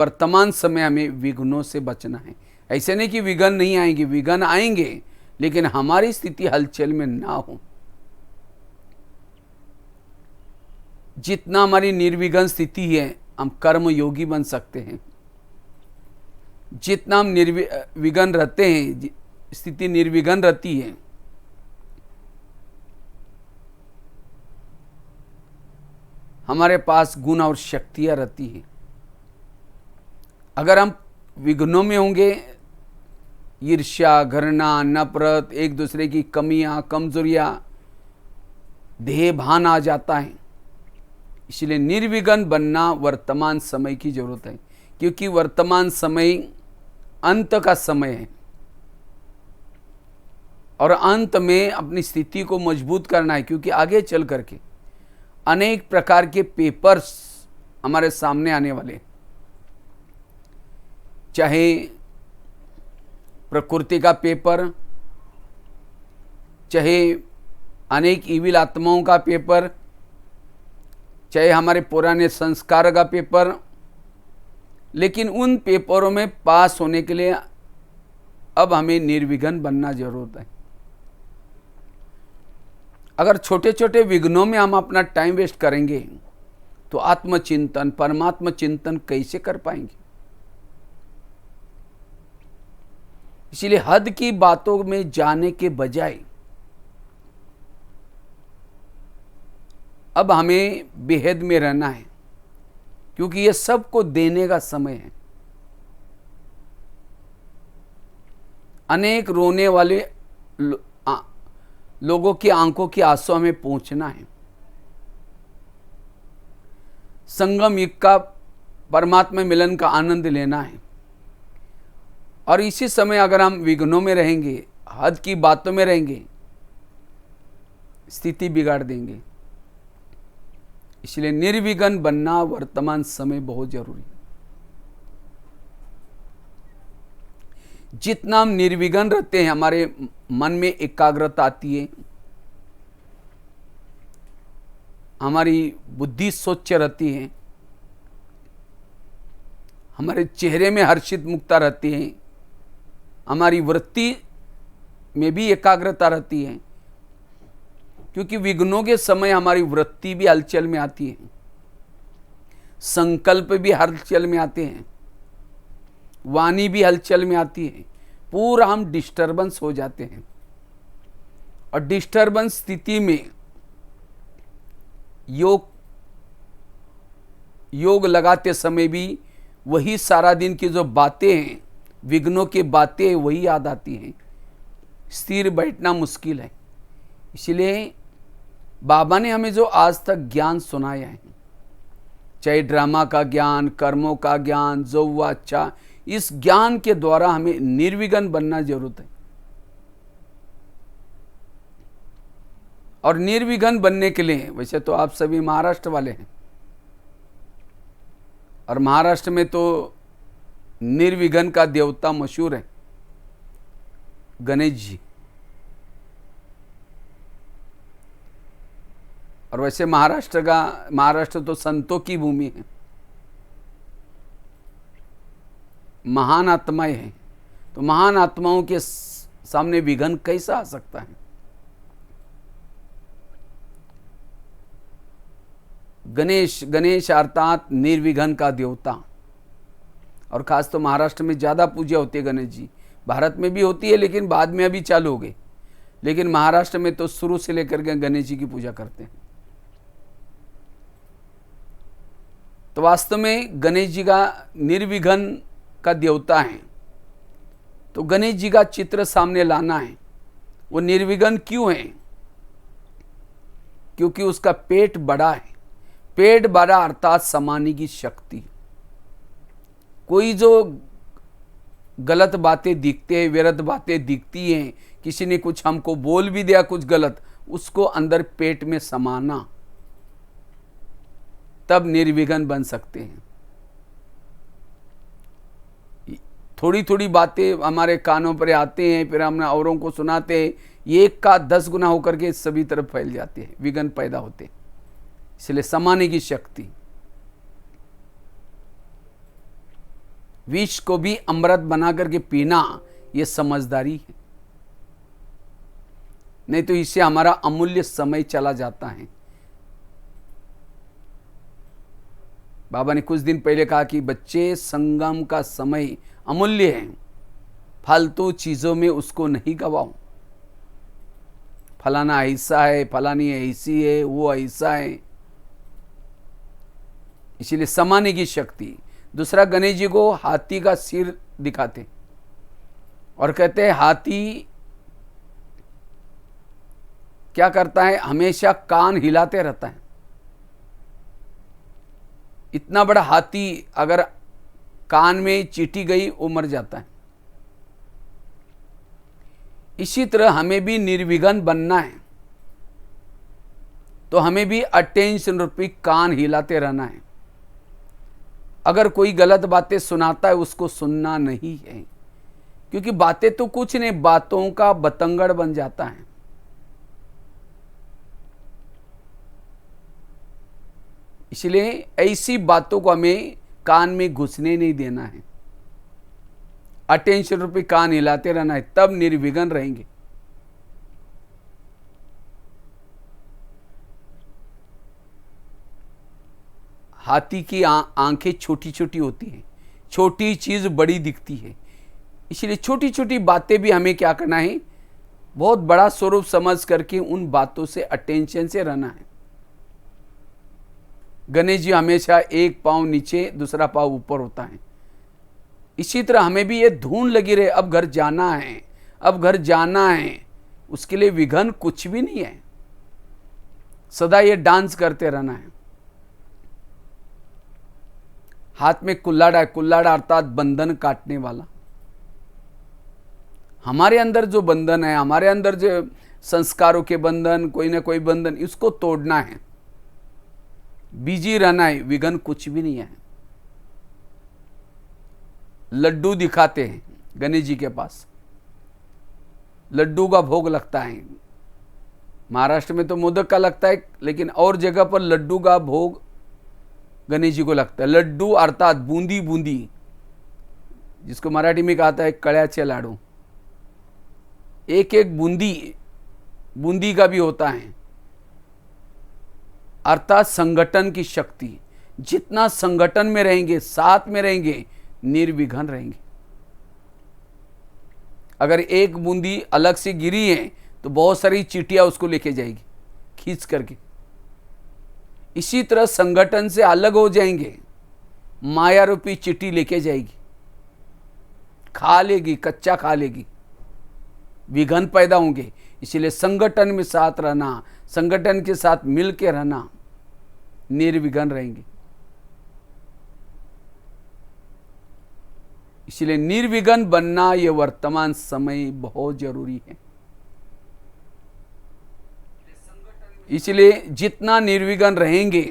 वर्तमान समय हमें विघ्नों से बचना है। ऐसे नहीं कि विघ्न नहीं आएंगे, विघ्न आएंगे, लेकिन हमारी स्थिति हलचल में ना हो। जितना हमारी निर्विघ्न स्थिति है, हम कर्म योगी बन सकते हैं। जितना हम निर्विघ्न रहते हैं, स्थिति निर्विघ्न रहती है, हमारे पास गुण और शक्तियां रहती हैं। अगर हम विघ्नों में होंगे, ईर्ष्या, घृणा, नफरत, एक दूसरे की कमियां, कमजोरियां, देह भान आ जाता है। इसलिए निर्विघ्न बनना वर्तमान समय की जरूरत है, क्योंकि वर्तमान समय अंत का समय है और अंत में अपनी स्थिति को मजबूत करना है, क्योंकि आगे चल करके अनेक प्रकार के पेपर्स हमारे सामने आने वाले, चाहे प्रकृति का पेपर, चाहे अनेक ईविल आत्माओं का पेपर, चाहे हमारे पुराने संस्कार का पेपर। लेकिन उन पेपरों में पास होने के लिए अब हमें निर्विघ्न बनना जरूरत है। अगर छोटे छोटे विघ्नों में हम अपना टाइम वेस्ट करेंगे तो आत्मचिंतन, परमात्मा चिंतन कैसे कर पाएंगे। इसलिए हद की बातों में जाने के बजाय अब हमें बेहद में रहना है, क्योंकि ये सबको देने का समय है। अनेक रोने वाले लोगों की आंखों की आंसू हमें पहुंचना है। संगम युग का परमात्मा मिलन का आनंद लेना है। और इसी समय अगर हम विघ्नों में रहेंगे, हद की बातों में रहेंगे, स्थिति बिगाड़ देंगे। इसलिए निर्विघ्न बनना वर्तमान समय बहुत जरूरी है। जितना हम निर्विघ्न रहते हैं, हमारे मन में एकाग्रता आती है, हमारी बुद्धि स्वच्छ रहती है, हमारे चेहरे में हर्षित मुक्ता रहती है, हमारी वृत्ति में भी एकाग्रता रहती है। क्योंकि विघ्नों के समय हमारी वृत्ति भी हलचल में आती है, संकल्प भी हलचल में आते हैं, वाणी भी हलचल में आती है। पूरा हम डिस्टर्बेंस हो जाते हैं। और डिस्टर्बेंस स्थिति में योग लगाते समय भी वही सारा दिन की जो बातें हैं, विघ्नों की बातें वही याद आती हैं। स्थिर बैठना मुश्किल है। इसलिए बाबा ने हमें जो आज तक ज्ञान सुनाया है, चाहे ड्रामा का ज्ञान, कर्मों का ज्ञान, जो हुआ अच्छा, इस ज्ञान के द्वारा हमें निर्विघ्न बनना जरूरत है। और निर्विघ्न बनने के लिए, वैसे तो आप सभी महाराष्ट्र वाले हैं, और महाराष्ट्र में तो निर्विघ्न का देवता मशहूर है, गणेश जी। और वैसे महाराष्ट्र तो संतों की भूमि है, महान आत्माएं हैं। तो महान आत्माओं के सामने विघ्न कैसा आ सकता है। गणेश अर्थात निर्विघ्न का देवता। और खास तो महाराष्ट्र में ज़्यादा पूजा होती है गणेश जी। भारत में भी होती है, लेकिन बाद में अभी चालू हो गई। लेकिन महाराष्ट्र में तो शुरू से लेकर के गणेश जी की पूजा करते हैं। तो वास्तव में गणेश जी का निर्विघ्न का देवता है। तो गणेश जी का चित्र सामने लाना है। वो निर्विघ्न क्यों है? क्योंकि उसका पेट बड़ा है। पेट बड़ा अर्थात समाने की शक्ति। कोई जो गलत बातें दिखते हैं, व्यर्थ बातें दिखती हैं, किसी ने कुछ हमको बोल भी दिया कुछ गलत, उसको अंदर पेट में समाना, तब निर्विघ्न बन सकते हैं। थोड़ी थोड़ी बातें हमारे कानों पर आते हैं, फिर हम औरों को सुनाते हैं, ये 1 का 10 गुना होकर के सभी तरफ फैल जाते हैं, विघ्न पैदा होते हैं। इसलिए समाने की शक्ति। विष को भी अमृत बना करके पीना, ये समझदारी है। नहीं तो इससे हमारा अमूल्य समय चला जाता है। बाबा ने कुछ दिन पहले कहा कि बच्चे, संगम का समय अमूल्य है, फालतू चीजों में उसको नहीं गवाओ। फलाना ऐसा है, फलानी ऐसी है, वो ऐसा है, इसीलिए समाने की शक्ति। दूसरा, गणेश जी को हाथी का सिर दिखाते और कहते हैं हाथी क्या करता है, हमेशा कान हिलाते रहता है। इतना बड़ा हाथी अगर कान में चींटी गई, वो मर जाता है। इसी तरह हमें भी निर्विघ्न बनना है, तो हमें भी अटेंशन रूपी कान हिलाते रहना है। अगर कोई गलत बातें सुनाता है, उसको सुनना नहीं है, क्योंकि बातें तो कुछ नहीं, बातों का बतंगड़ बन जाता है। इसलिए ऐसी बातों को हमें कान में घुसने नहीं देना है। अटेंशन रूपी कान हिलाते रहना है, तब निर्विघ्न रहेंगे। हाथी की आंखें छोटी छोटी होती हैं, छोटी चीज बड़ी दिखती है। इसलिए छोटी छोटी बातें भी हमें क्या करना है, बहुत बड़ा स्वरूप समझ करके उन बातों से अटेंशन से रहना है। गणेश जी हमेशा एक पांव नीचे, दूसरा पांव ऊपर होता है। इसी तरह हमें भी ये धुन लगी रहे, अब घर जाना है, अब घर जाना है, उसके लिए विघ्न कुछ भी नहीं है। सदा ये डांस करते रहना है। हाथ में कुल्हाड़ा है, कुल्हाड़ा अर्थात बंधन काटने वाला। हमारे अंदर जो बंधन है, हमारे अंदर जो संस्कारों के बंधन, कोई ना कोई बंधन, इसको तोड़ना है, बिजी रहना है, विघ्न कुछ भी नहीं है। लड्डू दिखाते हैं गणेश जी के पास, लड्डू का भोग लगता है। महाराष्ट्र में तो मोदक का लगता है, लेकिन और जगह पर लड्डू का भोग गणेश जी को लगता है। लड्डू अर्थात बूंदी, बूंदी जिसको मराठी में कहता है कड़्याचे लाडू। एक एक बूंदी, बूंदी का भी होता है, अर्थात संगठन की शक्ति। जितना संगठन में रहेंगे, साथ में रहेंगे, निर्विघ्न रहेंगे। अगर एक बूंदी अलग से गिरी है तो बहुत सारी चींटियां उसको लेके जाएगी खींच करके। इसी तरह संगठन से अलग हो जाएंगे, माया रूपी चींटी लेके जाएगी, खा लेगी, कच्चा खा लेगी, विघ्न पैदा होंगे। इसलिए संगठन में साथ रहना, संगठन के साथ मिल के रहना, निर्विघ्न रहेंगे। इसलिए निर्विघ्न बनना यह वर्तमान समय बहुत जरूरी है। इसलिए जितना निर्विघ्न रहेंगे,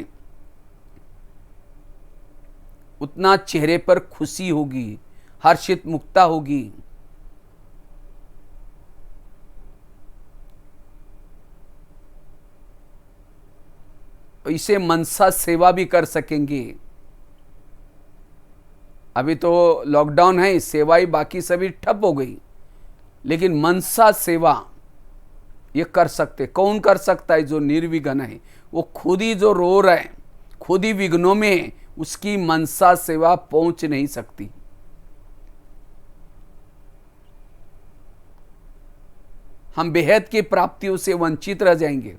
उतना चेहरे पर खुशी होगी, हर्षित मुक्ता होगी। इसे मनसा सेवा भी कर सकेंगे। अभी तो लॉकडाउन है, सेवाई बाकी सभी ठप हो गई, लेकिन मनसा सेवा ये कर सकते। कौन कर सकता है? जो निर्विघ्न है, वो खुद ही जो रो रहा है, खुद ही विघ्नों में, उसकी मनसा सेवा पहुंच नहीं सकती। हम बेहद की प्राप्तियों से वंचित रह जाएंगे।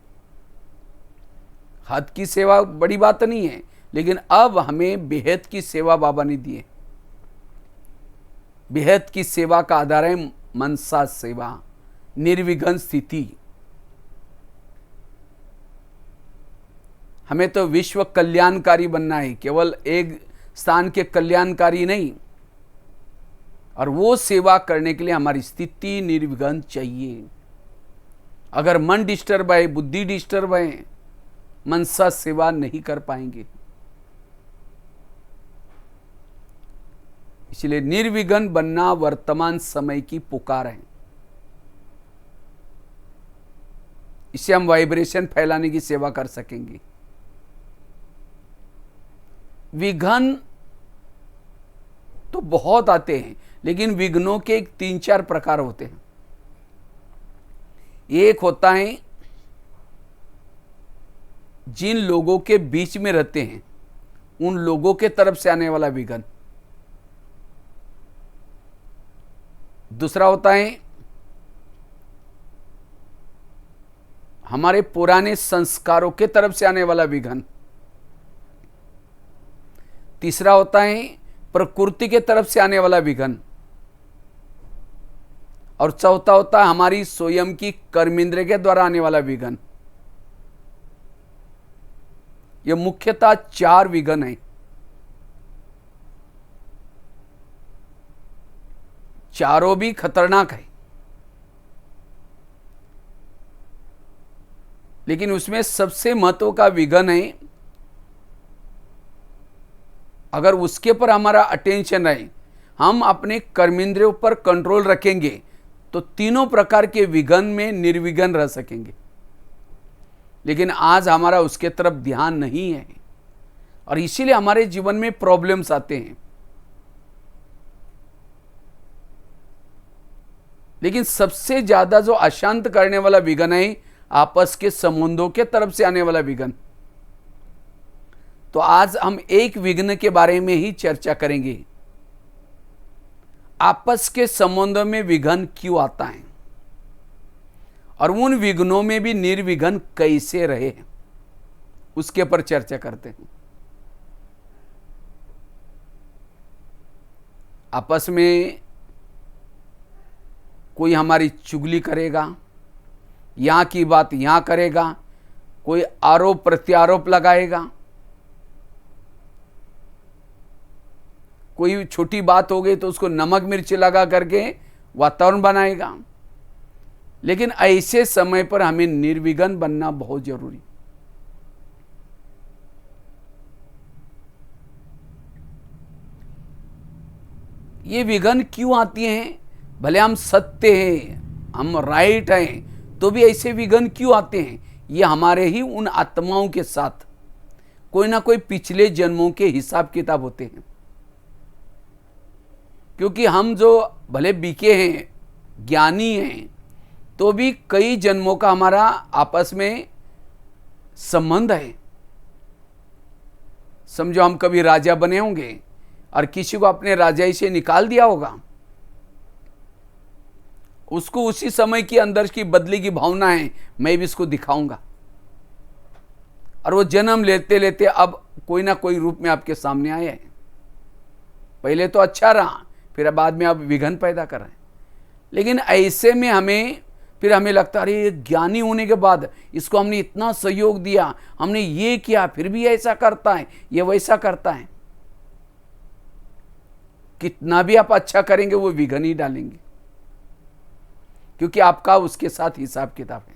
हद की सेवा बड़ी बात नहीं है, लेकिन अब हमें बेहद की सेवा बाबा ने दी है। बेहद की सेवा का आधार है मनसा सेवा, निर्विघ्न स्थिति। हमें तो विश्व कल्याणकारी बनना है, केवल एक स्थान के कल्याणकारी नहीं। और वो सेवा करने के लिए हमारी स्थिति निर्विघ्न चाहिए। अगर मन डिस्टर्ब है, बुद्धि डिस्टर्ब है, मनसा सेवा नहीं कर पाएंगे। इसलिए निर्विघ्न बनना वर्तमान समय की पुकार है। इससे हम वाइब्रेशन फैलाने की सेवा कर सकेंगे। विघ्न तो तो बहुत आते हैं, लेकिन विघ्नों के एक 3-4 प्रकार होते हैं। एक होता है जिन लोगों के बीच में रहते हैं उन लोगों के तरफ से आने वाला विघ्न। दूसरा होता है हमारे पुराने संस्कारों के तरफ से आने वाला विघ्न। तीसरा होता है प्रकृति के तरफ से आने वाला विघ्न। और चौथा होता है हमारी स्वयं की कर्मेंद्रिय के द्वारा आने वाला विघ्न। यह मुख्यतः 4 विघ्न है। चारों भी खतरनाक है, लेकिन उसमें सबसे महत्व का विघ्न है, अगर उसके पर हमारा अटेंशन है, हम अपने कर्मेंद्रियों पर कंट्रोल रखेंगे तो तीनों प्रकार के विघ्न में निर्विघ्न रह सकेंगे। लेकिन आज हमारा उसके तरफ ध्यान नहीं है और इसीलिए हमारे जीवन में प्रॉब्लम्स आते हैं। लेकिन सबसे ज्यादा जो अशांत करने वाला विघ्न है आपस के संबंधों के तरफ से आने वाला विघ्न। तो आज हम एक विघ्न के बारे में ही चर्चा करेंगे, आपस के संबंधों में विघ्न क्यों आता है और उन विघ्नों में भी निर्विघ्न कैसे रहे, उसके पर चर्चा करते हैं। आपस में कोई हमारी चुगली करेगा, यहां की बात यहां करेगा, कोई आरोप प्रत्यारोप लगाएगा, कोई छोटी बात हो गई तो उसको नमक मिर्च लगा करके वातावरण बनाएगा। लेकिन ऐसे समय पर हमें निर्विघ्न बनना बहुत जरूरी। ये विघ्न क्यों आती हैं? भले हम सत्य हैं, हम राइट हैं, तो भी ऐसे विघ्न क्यों आते हैं? ये हमारे ही उन आत्माओं के साथ कोई ना कोई पिछले जन्मों के हिसाब किताब होते हैं। क्योंकि हम जो भले बीके हैं, ज्ञानी हैं, तो भी कई जन्मों का हमारा आपस में संबंध है। समझो हम कभी राजा बने होंगे और किसी को अपने राजाई से निकाल दिया होगा, उसको उसी समय की अंदर की बदली की भावना है, मैं भी इसको दिखाऊंगा, और वो जन्म लेते लेते अब कोई ना कोई रूप में आपके सामने आया है। पहले तो अच्छा रहा, फिर बाद में अब विघ्न पैदा कर रहे हैं। लेकिन ऐसे में हमें लगता है अरे ज्ञानी होने के बाद इसको हमने इतना सहयोग दिया, हमने ये किया, फिर भी ऐसा करता है, ये वैसा करता है। कितना भी आप अच्छा करेंगे वो विघ्न ही डालेंगे, क्योंकि आपका उसके साथ हिसाब किताब है,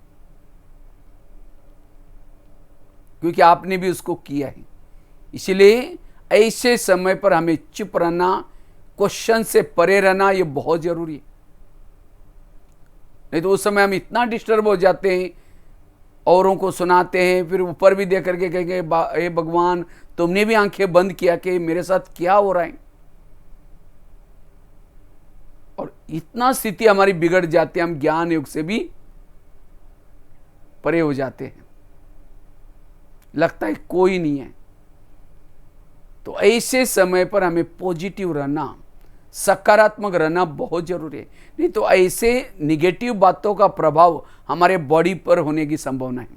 क्योंकि आपने भी उसको किया है। इसलिए ऐसे समय पर हमें चुप रहना, क्वेश्चन से परे रहना, ये बहुत जरूरी है। नहीं तो उस समय हम इतना डिस्टर्ब हो जाते हैं, औरों को सुनाते हैं, फिर ऊपर भी देख करके कहेंगे हे भगवान तुमने भी आंखें बंद किया कि मेरे साथ क्या हो रहा है। और इतना स्थिति हमारी बिगड़ जाती है, हम ज्ञान युग से भी परे हो जाते हैं, लगता है कोई नहीं है। तो ऐसे समय पर हमें पॉजिटिव रहना, सकारात्मक रहना बहुत जरूरी है। नहीं तो ऐसे निगेटिव बातों का प्रभाव हमारे बॉडी पर होने की संभावना है।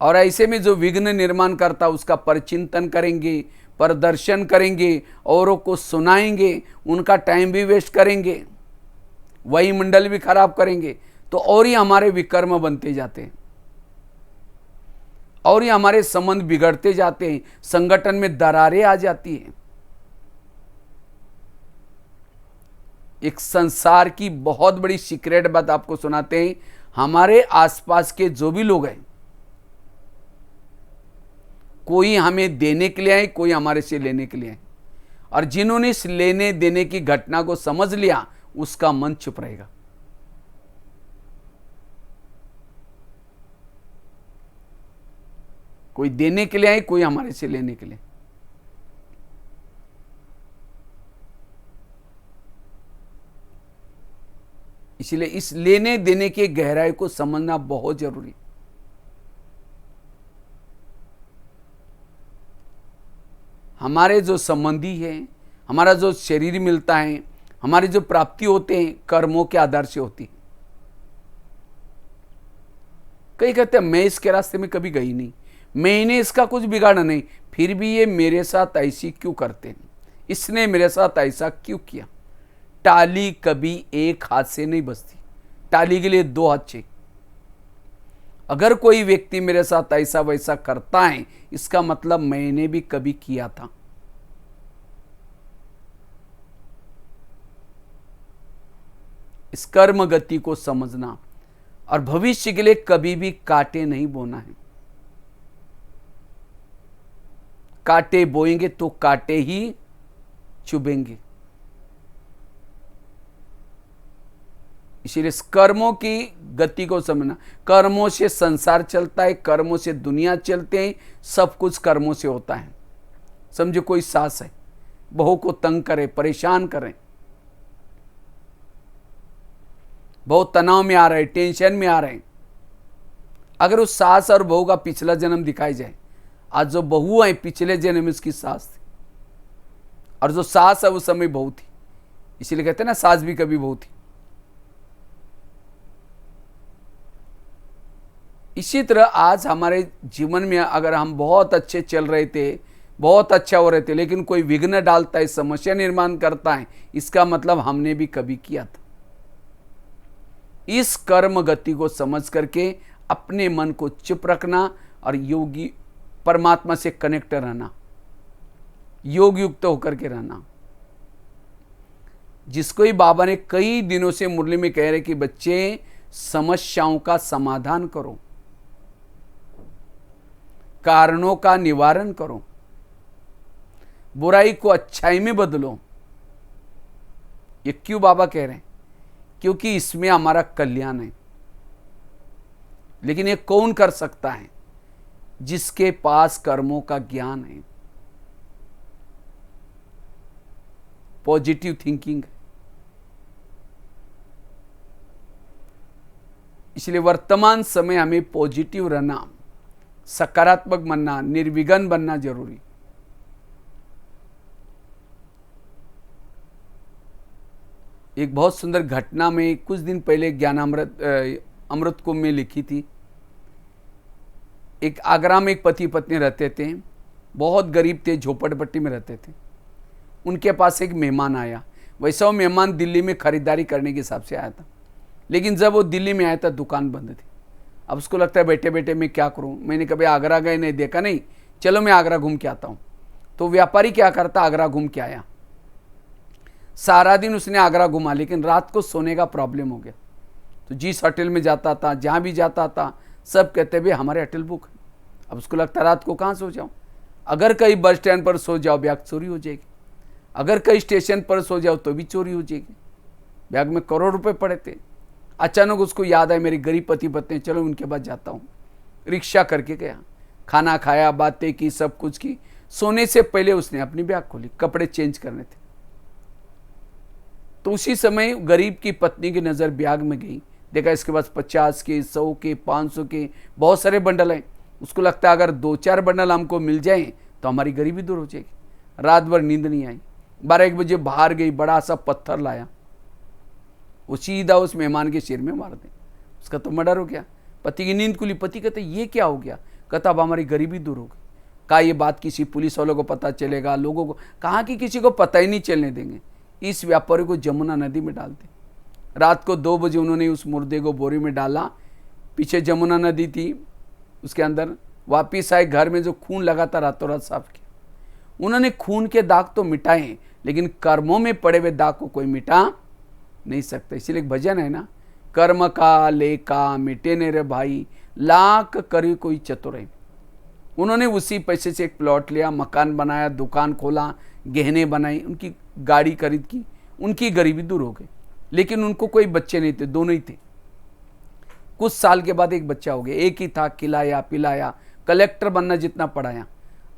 और ऐसे में जो विघ्न निर्माण करता उसका परचिंतन करेंगे, प्रदर्शन करेंगे, औरों को सुनाएंगे, उनका टाइम भी वेस्ट करेंगे, वही मंडल भी खराब करेंगे, तो और ही हमारे विकर्म बनते जाते हैं और ये हमारे संबंध बिगड़ते जाते हैं, संगठन में दरारें आ जाती हैं। एक संसार की बहुत बड़ी सीक्रेट बात आपको सुनाते हैं। हमारे आसपास के जो भी लोग हैं, कोई हमें देने के लिए आए, कोई हमारे से लेने के लिए आए, और जिन्होंने इस लेने देने की घटना को समझ लिया उसका मन चुप रहेगा। कोई देने के लिए आए, कोई हमारे से लेने के लिए। इसलिए इस लेने देने के गहराई को समझना बहुत जरूरी। हमारे जो संबंधी हैं, हमारा जो शरीर मिलता है, हमारी जो प्राप्ति होते हैं, कर्मों के आधार से होती है। कई कहते हैं मैं इसके रास्ते में कभी गई नहीं, मैंने इसका कुछ बिगाड़ा नहीं, फिर भी ये मेरे साथ ऐसी क्यों करते हैं, इसने मेरे साथ ऐसा क्यों किया। टाली कभी एक हाथ से नहीं बजती, टाली के लिए दो हाथ चाहिए। अगर कोई व्यक्ति मेरे साथ ऐसा वैसा करता है, इसका मतलब मैंने भी कभी किया था। इस कर्म गति को समझना और भविष्य के लिए कभी भी कांटे नहीं बोना है। कांटे बोएंगे तो कांटे ही चुभेंगे। इसीलिए कर्मों की गति को समझना। कर्मों से संसार चलता है, कर्मों से दुनिया चलते हैं, सब कुछ कर्मों से होता है। समझो कोई सास है, बहू को तंग करे, परेशान करे, बहुत तनाव में आ रहे हैं, टेंशन में आ रहे हैं। अगर उस सास और बहू का पिछला जन्म दिखाई जाए, आज जो बहू है पिछले जन्म में उसकी सास थी, और जो सास है उस समय बहू थी। इसीलिए कहते हैं ना, सास भी कभी बहू थी। इसी तरह आज हमारे जीवन में अगर हम बहुत अच्छे चल रहे थे, बहुत अच्छा हो रहे थे, लेकिन कोई विघ्न डालता है, समस्या निर्माण करता है, इसका मतलब हमने भी कभी किया था। इस कर्म गति को समझ करके अपने मन को चुप रखना और योगी परमात्मा से कनेक्ट रहना, योग युक्त होकर के रहना। जिसको ही बाबा ने कई दिनों से मुरली में कह रहे कि बच्चे समस्याओं का समाधान करो, कारणों का निवारण करो, बुराई को अच्छाई में बदलो। ये क्यों बाबा कह रहे हैं? क्योंकि इसमें हमारा कल्याण है। लेकिन ये कौन कर सकता है? जिसके पास कर्मों का ज्ञान है, पॉजिटिव थिंकिंग है। इसलिए वर्तमान समय हमें पॉजिटिव रहना, सकारात्मक बनना, निर्विघ्न बनना जरूरी। एक बहुत सुंदर घटना में कुछ दिन पहले अमृत कुंभ में लिखी थी। एक आगरा में एक पति पत्नी रहते थे, बहुत गरीब थे, झोपड़पट्टी में रहते थे। उनके पास एक मेहमान आया। वैसा वो मेहमान दिल्ली में खरीदारी करने के हिसाब से आया था, लेकिन जब वो दिल्ली में आया था दुकान बंद थी। अब उसको लगता है बैठे बैठे मैं क्या करूं, मैंने कभी आगरा गए नहीं, देखा नहीं, चलो मैं आगरा घूम के आता हूं। तो व्यापारी क्या करता, आगरा घूम के आया। सारा दिन उसने आगरा घुमा, लेकिन रात को सोने का प्रॉब्लम हो गया। तो जिस होटल में जाता था, जहाँ भी जाता था, सब कहते भाई हमारे होटल बुक है। अब उसको लगता रात को कहाँ सो जाऊँ, अगर कहीं बस स्टैंड पर सो जाओ बैग चोरी हो जाएगी, अगर कहीं स्टेशन पर सो जाओ तो भी चोरी हो जाएगी। बैग में करोड़ रुपए पड़े थे। अचानक उसको याद आया मेरी गरीब पति पत्नी, चलो उनके पास जाता हूँ। रिक्शा करके गया, खाना खाया, बातें की, सब कुछ की। सोने से पहले उसने अपनी बैग खोली, कपड़े चेंज करने थे। तो उसी समय गरीब की पत्नी की नज़र बैग में गई, देखा इसके पास 50 के, 100 के, 500 के बहुत सारे बंडल हैं। उसको लगता है अगर 2-4 बंडल हमको मिल जाएं तो हमारी गरीबी दूर हो जाएगी। रात भर नींद नहीं आई। 12-1 बजे बाहर गई, बड़ा सा पत्थर लाया, वो सीधा उस मेहमान के सिर में मार दे। उसका तो मर्डर हो गया। पति की नींद खुली। पति कहते ये क्या हो गया? कहता अब हमारी गरीबी दूर हो गई। कहा ये बात किसी पुलिस वालों को पता चलेगा, लोगों को, कहा कि किसी को पता ही नहीं चलने देंगे। इस व्यापारी को जमुना नदी में डाल दे। रात को 2 बजे उन्होंने उस मुर्दे को बोरी में डाला, पीछे जमुना नदी थी, उसके अंदर वापिस आए। घर में जो खून लगा था रातों रात साफ किया। उन्होंने खून के दाग तो मिटाए, लेकिन कर्मों में पड़े हुए दाग को कोई मिटा नहीं सकता। इसीलिए एक भजन है ना, कर्म का लेका मिटे ने रे भाई, लाख करी कोई चतुराई। उन्होंने उसी पैसे से एक प्लॉट लिया, मकान बनाया, दुकान खोला, गहने बनाई, उनकी गाड़ी खरीद की, उनकी गरीबी दूर हो गई। लेकिन उनको कोई बच्चे नहीं थे, दोनों ही थे। कुछ साल के बाद एक बच्चा हो गया, एक ही था, खिलाया पिलाया, कलेक्टर बनना जितना पढ़ाया।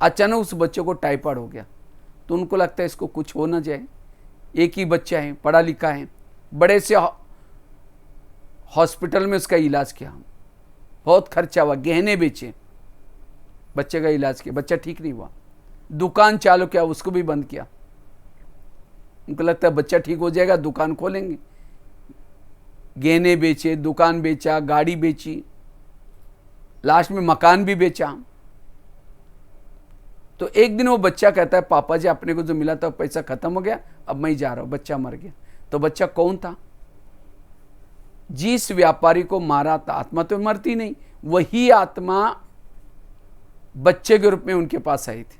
अचानक उस बच्चे को टाइफाइड हो गया। तो उनको लगता है इसको कुछ हो ना जाए, एक ही बच्चा है, पढ़ा लिखा है, बड़े से हॉस्पिटल में उसका इलाज किया, बहुत खर्चा हुआ, गहने बेचे, बच्चे का इलाज किया, बच्चा ठीक नहीं हुआ। दुकान चालू किया, उसको भी बंद किया। उनको लगता है बच्चा ठीक हो जाएगा, दुकान खोलेंगे। गहने बेचे, दुकान बेचा, गाड़ी बेची, लास्ट में मकान भी बेचा। तो एक दिन वो बच्चा कहता है, पापा जी अपने को जो मिला था पैसा खत्म हो गया, अब मैं जा रहा हूं, बच्चा मर गया। तो बच्चा कौन था? जिस व्यापारी को मारा था, आत्मा तो मरती नहीं, वही आत्मा बच्चे के रूप में उनके पास आई थी।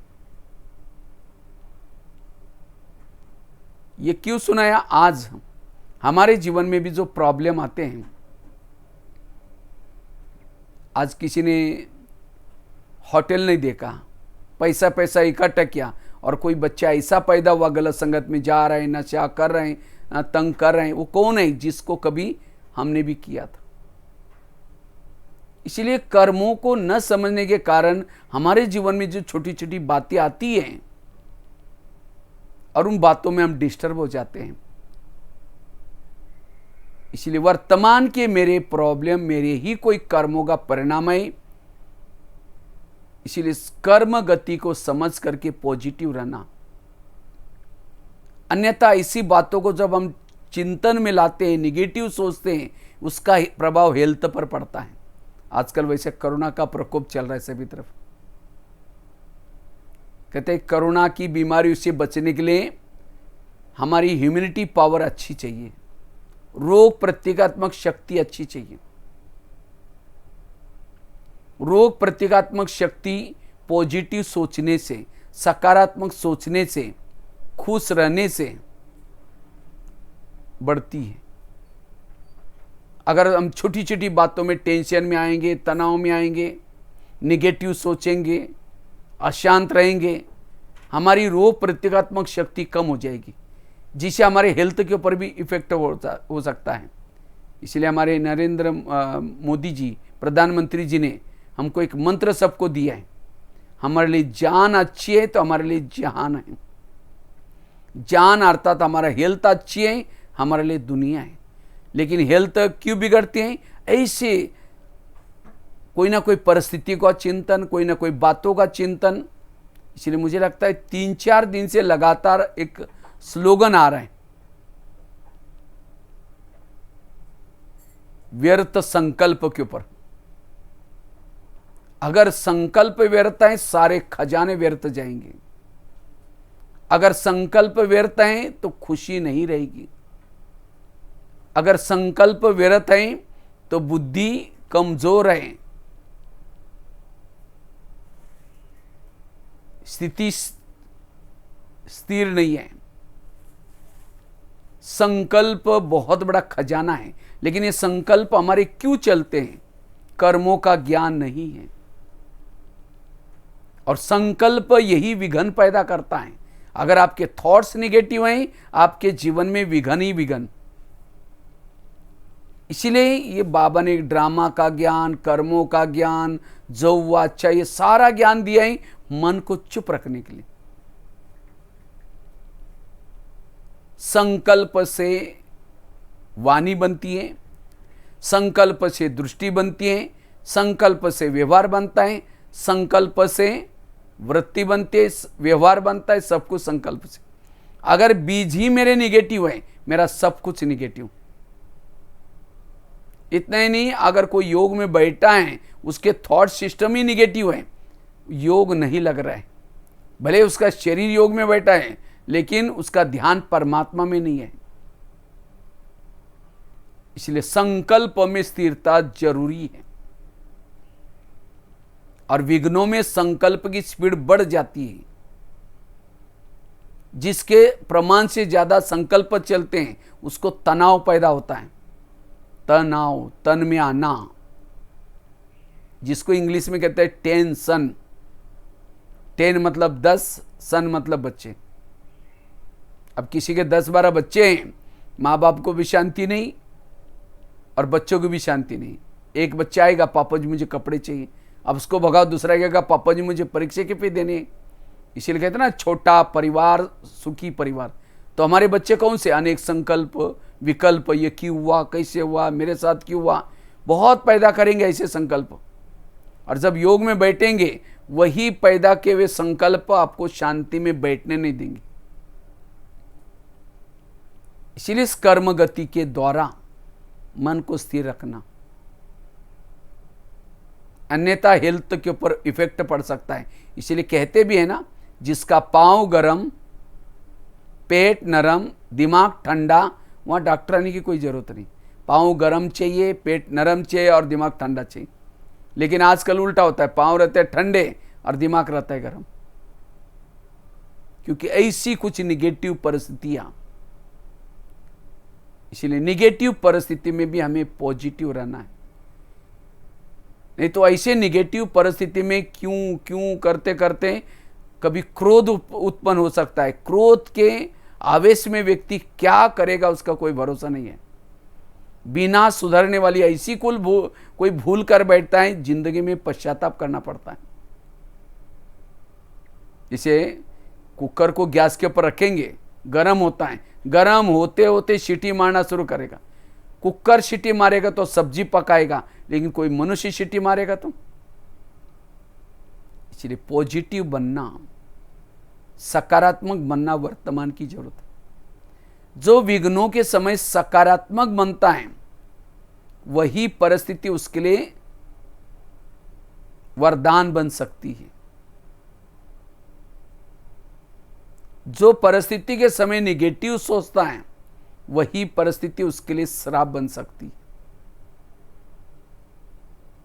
ये क्यों सुनाया? आज हमारे जीवन में भी जो प्रॉब्लम आते हैं, आज किसी ने होटल नहीं देखा, पैसा इकट्ठा किया, और कोई बच्चा ऐसा पैदा हुआ गलत संगत में जा रहे हैं, नशा कर रहे हैं, तंग कर रहे हैं। वो कौन है? जिसको कभी हमने भी किया था। इसलिए कर्मों को न समझने के कारण हमारे जीवन में जो छोटी छोटी बातें आती हैं और उन बातों में हम डिस्टर्ब हो जाते हैं। इसलिए वर्तमान के मेरे प्रॉब्लम मेरे ही कोई कर्मों का परिणाम है। इसलिए कर्म गति को समझ करके पॉजिटिव रहना। अन्यथा ऐसी बातों को जब हम चिंतन में लाते हैं, निगेटिव सोचते हैं, उसका प्रभाव हेल्थ पर पड़ता है। आजकल वैसे कोरोना का प्रकोप चल रहा है सभी तरफ। कहते हैं कोरोना की बीमारी से बचने के लिए हमारी ह्यूमिनिटी पावर अच्छी चाहिए, रोग प्रतिकात्मक शक्ति अच्छी चाहिए। रोग प्रतिकात्मक शक्ति पॉजिटिव सोचने से, सकारात्मक सोचने से, खुश रहने से बढ़ती है। अगर हम छोटी छोटी बातों में टेंशन में आएंगे, तनाव में आएंगे, निगेटिव सोचेंगे, अशांत रहेंगे, हमारी रोग प्रतिकात्मक शक्ति कम हो जाएगी, जिससे हमारे हेल्थ के ऊपर भी इफेक्ट हो सकता है। इसलिए हमारे नरेंद्र मोदी जी, प्रधानमंत्री जी ने हमको एक मंत्र सबको दिया है, हमारे लिए जान अच्छी है तो हमारे लिए जहान है। जान अर्थात हमारा हेल्थ अच्छी है, हमारे लिए दुनिया है। लेकिन हेल्थ क्यों बिगड़ती है? ऐसे कोई ना कोई परिस्थिति का चिंतन, कोई ना कोई बातों का चिंतन। इसलिए मुझे लगता है 3-4 दिन से लगातार एक स्लोगन आ रहा है, व्यर्थ संकल्प के ऊपर। अगर संकल्प व्यर्थ है, सारे खजाने व्यर्थ जाएंगे। अगर संकल्प व्यर्थ है तो खुशी नहीं रहेगी। अगर संकल्प व्यर्थ है तो बुद्धि कमजोर है, स्थिति स्थिर नहीं है। संकल्प बहुत बड़ा खजाना है, लेकिन ये संकल्प हमारे क्यों चलते हैं? कर्मों का ज्ञान नहीं है, और संकल्प यही विघन पैदा करता है। अगर आपके थॉट्स निगेटिव हैं, आपके जीवन में विघन ही विघन। इसीलिए ये बाबा ने ड्रामा का ज्ञान, कर्मों का ज्ञान, जो हुआ अच्छा, ये सारा ज्ञान दिया है मन को चुप रखने के लिए। संकल्प से वाणी बनती है, संकल्प से दृष्टि बनती है, संकल्प से व्यवहार बनता है, संकल्प से वृत्ति बनती है, व्यवहार बनता है, सब कुछ संकल्प से। अगर बीज ही मेरे निगेटिव है, मेरा सब कुछ निगेटिव। इतना ही नहीं, अगर कोई योग में बैठा है, उसके थॉट सिस्टम ही निगेटिव है, योग नहीं लग रहा है। भले उसका शरीर योग में बैठा है, लेकिन उसका ध्यान परमात्मा में नहीं है। इसलिए संकल्प में स्थिरता जरूरी है, और विघ्नों में संकल्प की स्पीड बढ़ जाती है। जिसके प्रमाण से ज्यादा संकल्प चलते हैं, उसको तनाव पैदा होता है। तनाव, तन में आना, जिसको इंग्लिश में कहते हैं टेंशन। 10 मतलब 10, सन मतलब बच्चे। अब किसी के 10-12 बच्चे हैं, माँ बाप को भी शांति नहीं और बच्चों को भी शांति नहीं। एक बच्चा आएगा, पापा जी मुझे कपड़े चाहिए, अब उसको भगाओ, दूसरा कहेगा पापा जी मुझे परीक्षा के पे देने। इसीलिए कहते हैं ना, छोटा परिवार सुखी परिवार। तो हमारे बच्चे कौन से? अनेक संकल्प, विकल्प, ये क्यों हुआ, कैसे हुआ, मेरे साथ क्यों हुआ, बहुत पैदा करेंगे ऐसे संकल्प। और जब योग में बैठेंगे वही पैदा किए हुए संकल्प आपको शांति में बैठने नहीं देंगे। इसलिए इस कर्म गति के द्वारा मन को स्थिर रखना, अन्यथा हेल्थ के ऊपर इफेक्ट पड़ सकता है। इसलिए कहते भी है ना, जिसका पांव गरम, पेट नरम, दिमाग ठंडा, वहाँ डॉक्टर आने की कोई ज़रूरत नहीं। पाँव गरम चाहिए, पेट नरम चाहिए और दिमाग ठंडा चाहिए। लेकिन आजकल उल्टा होता है, पाँव रहते हैं ठंडे और दिमाग रहता है गरम, क्योंकि ऐसी कुछ निगेटिव परिस्थितियां। इसलिए निगेटिव परिस्थिति में भी हमें पॉजिटिव रहना है, नहीं तो ऐसे निगेटिव परिस्थिति में क्यों क्यों करते करते कभी क्रोध उत्पन्न हो सकता है। क्रोध के आवेश में व्यक्ति क्या करेगा उसका कोई भरोसा नहीं है। बिना सुधरने वाली ऐसी कोई भूल कर बैठता है, जिंदगी में पश्चाताप करना पड़ता है। इसे कुकर को गैस के ऊपर रखेंगे, गरम होता है, गरम होते होते सीटी मारना शुरू करेगा। कुकर सीटी मारेगा तो सब्जी पकाएगा, लेकिन कोई मनुष्य सीटी मारेगा तो। इसलिए पॉजिटिव बनना, सकारात्मक बनना वर्तमान की जरूरत है। जो विघ्नों के समय सकारात्मक बनता है वही परिस्थिति उसके लिए वरदान बन सकती है। जो परिस्थिति के समय निगेटिव सोचता है वही परिस्थिति उसके लिए श्राप बन सकती है।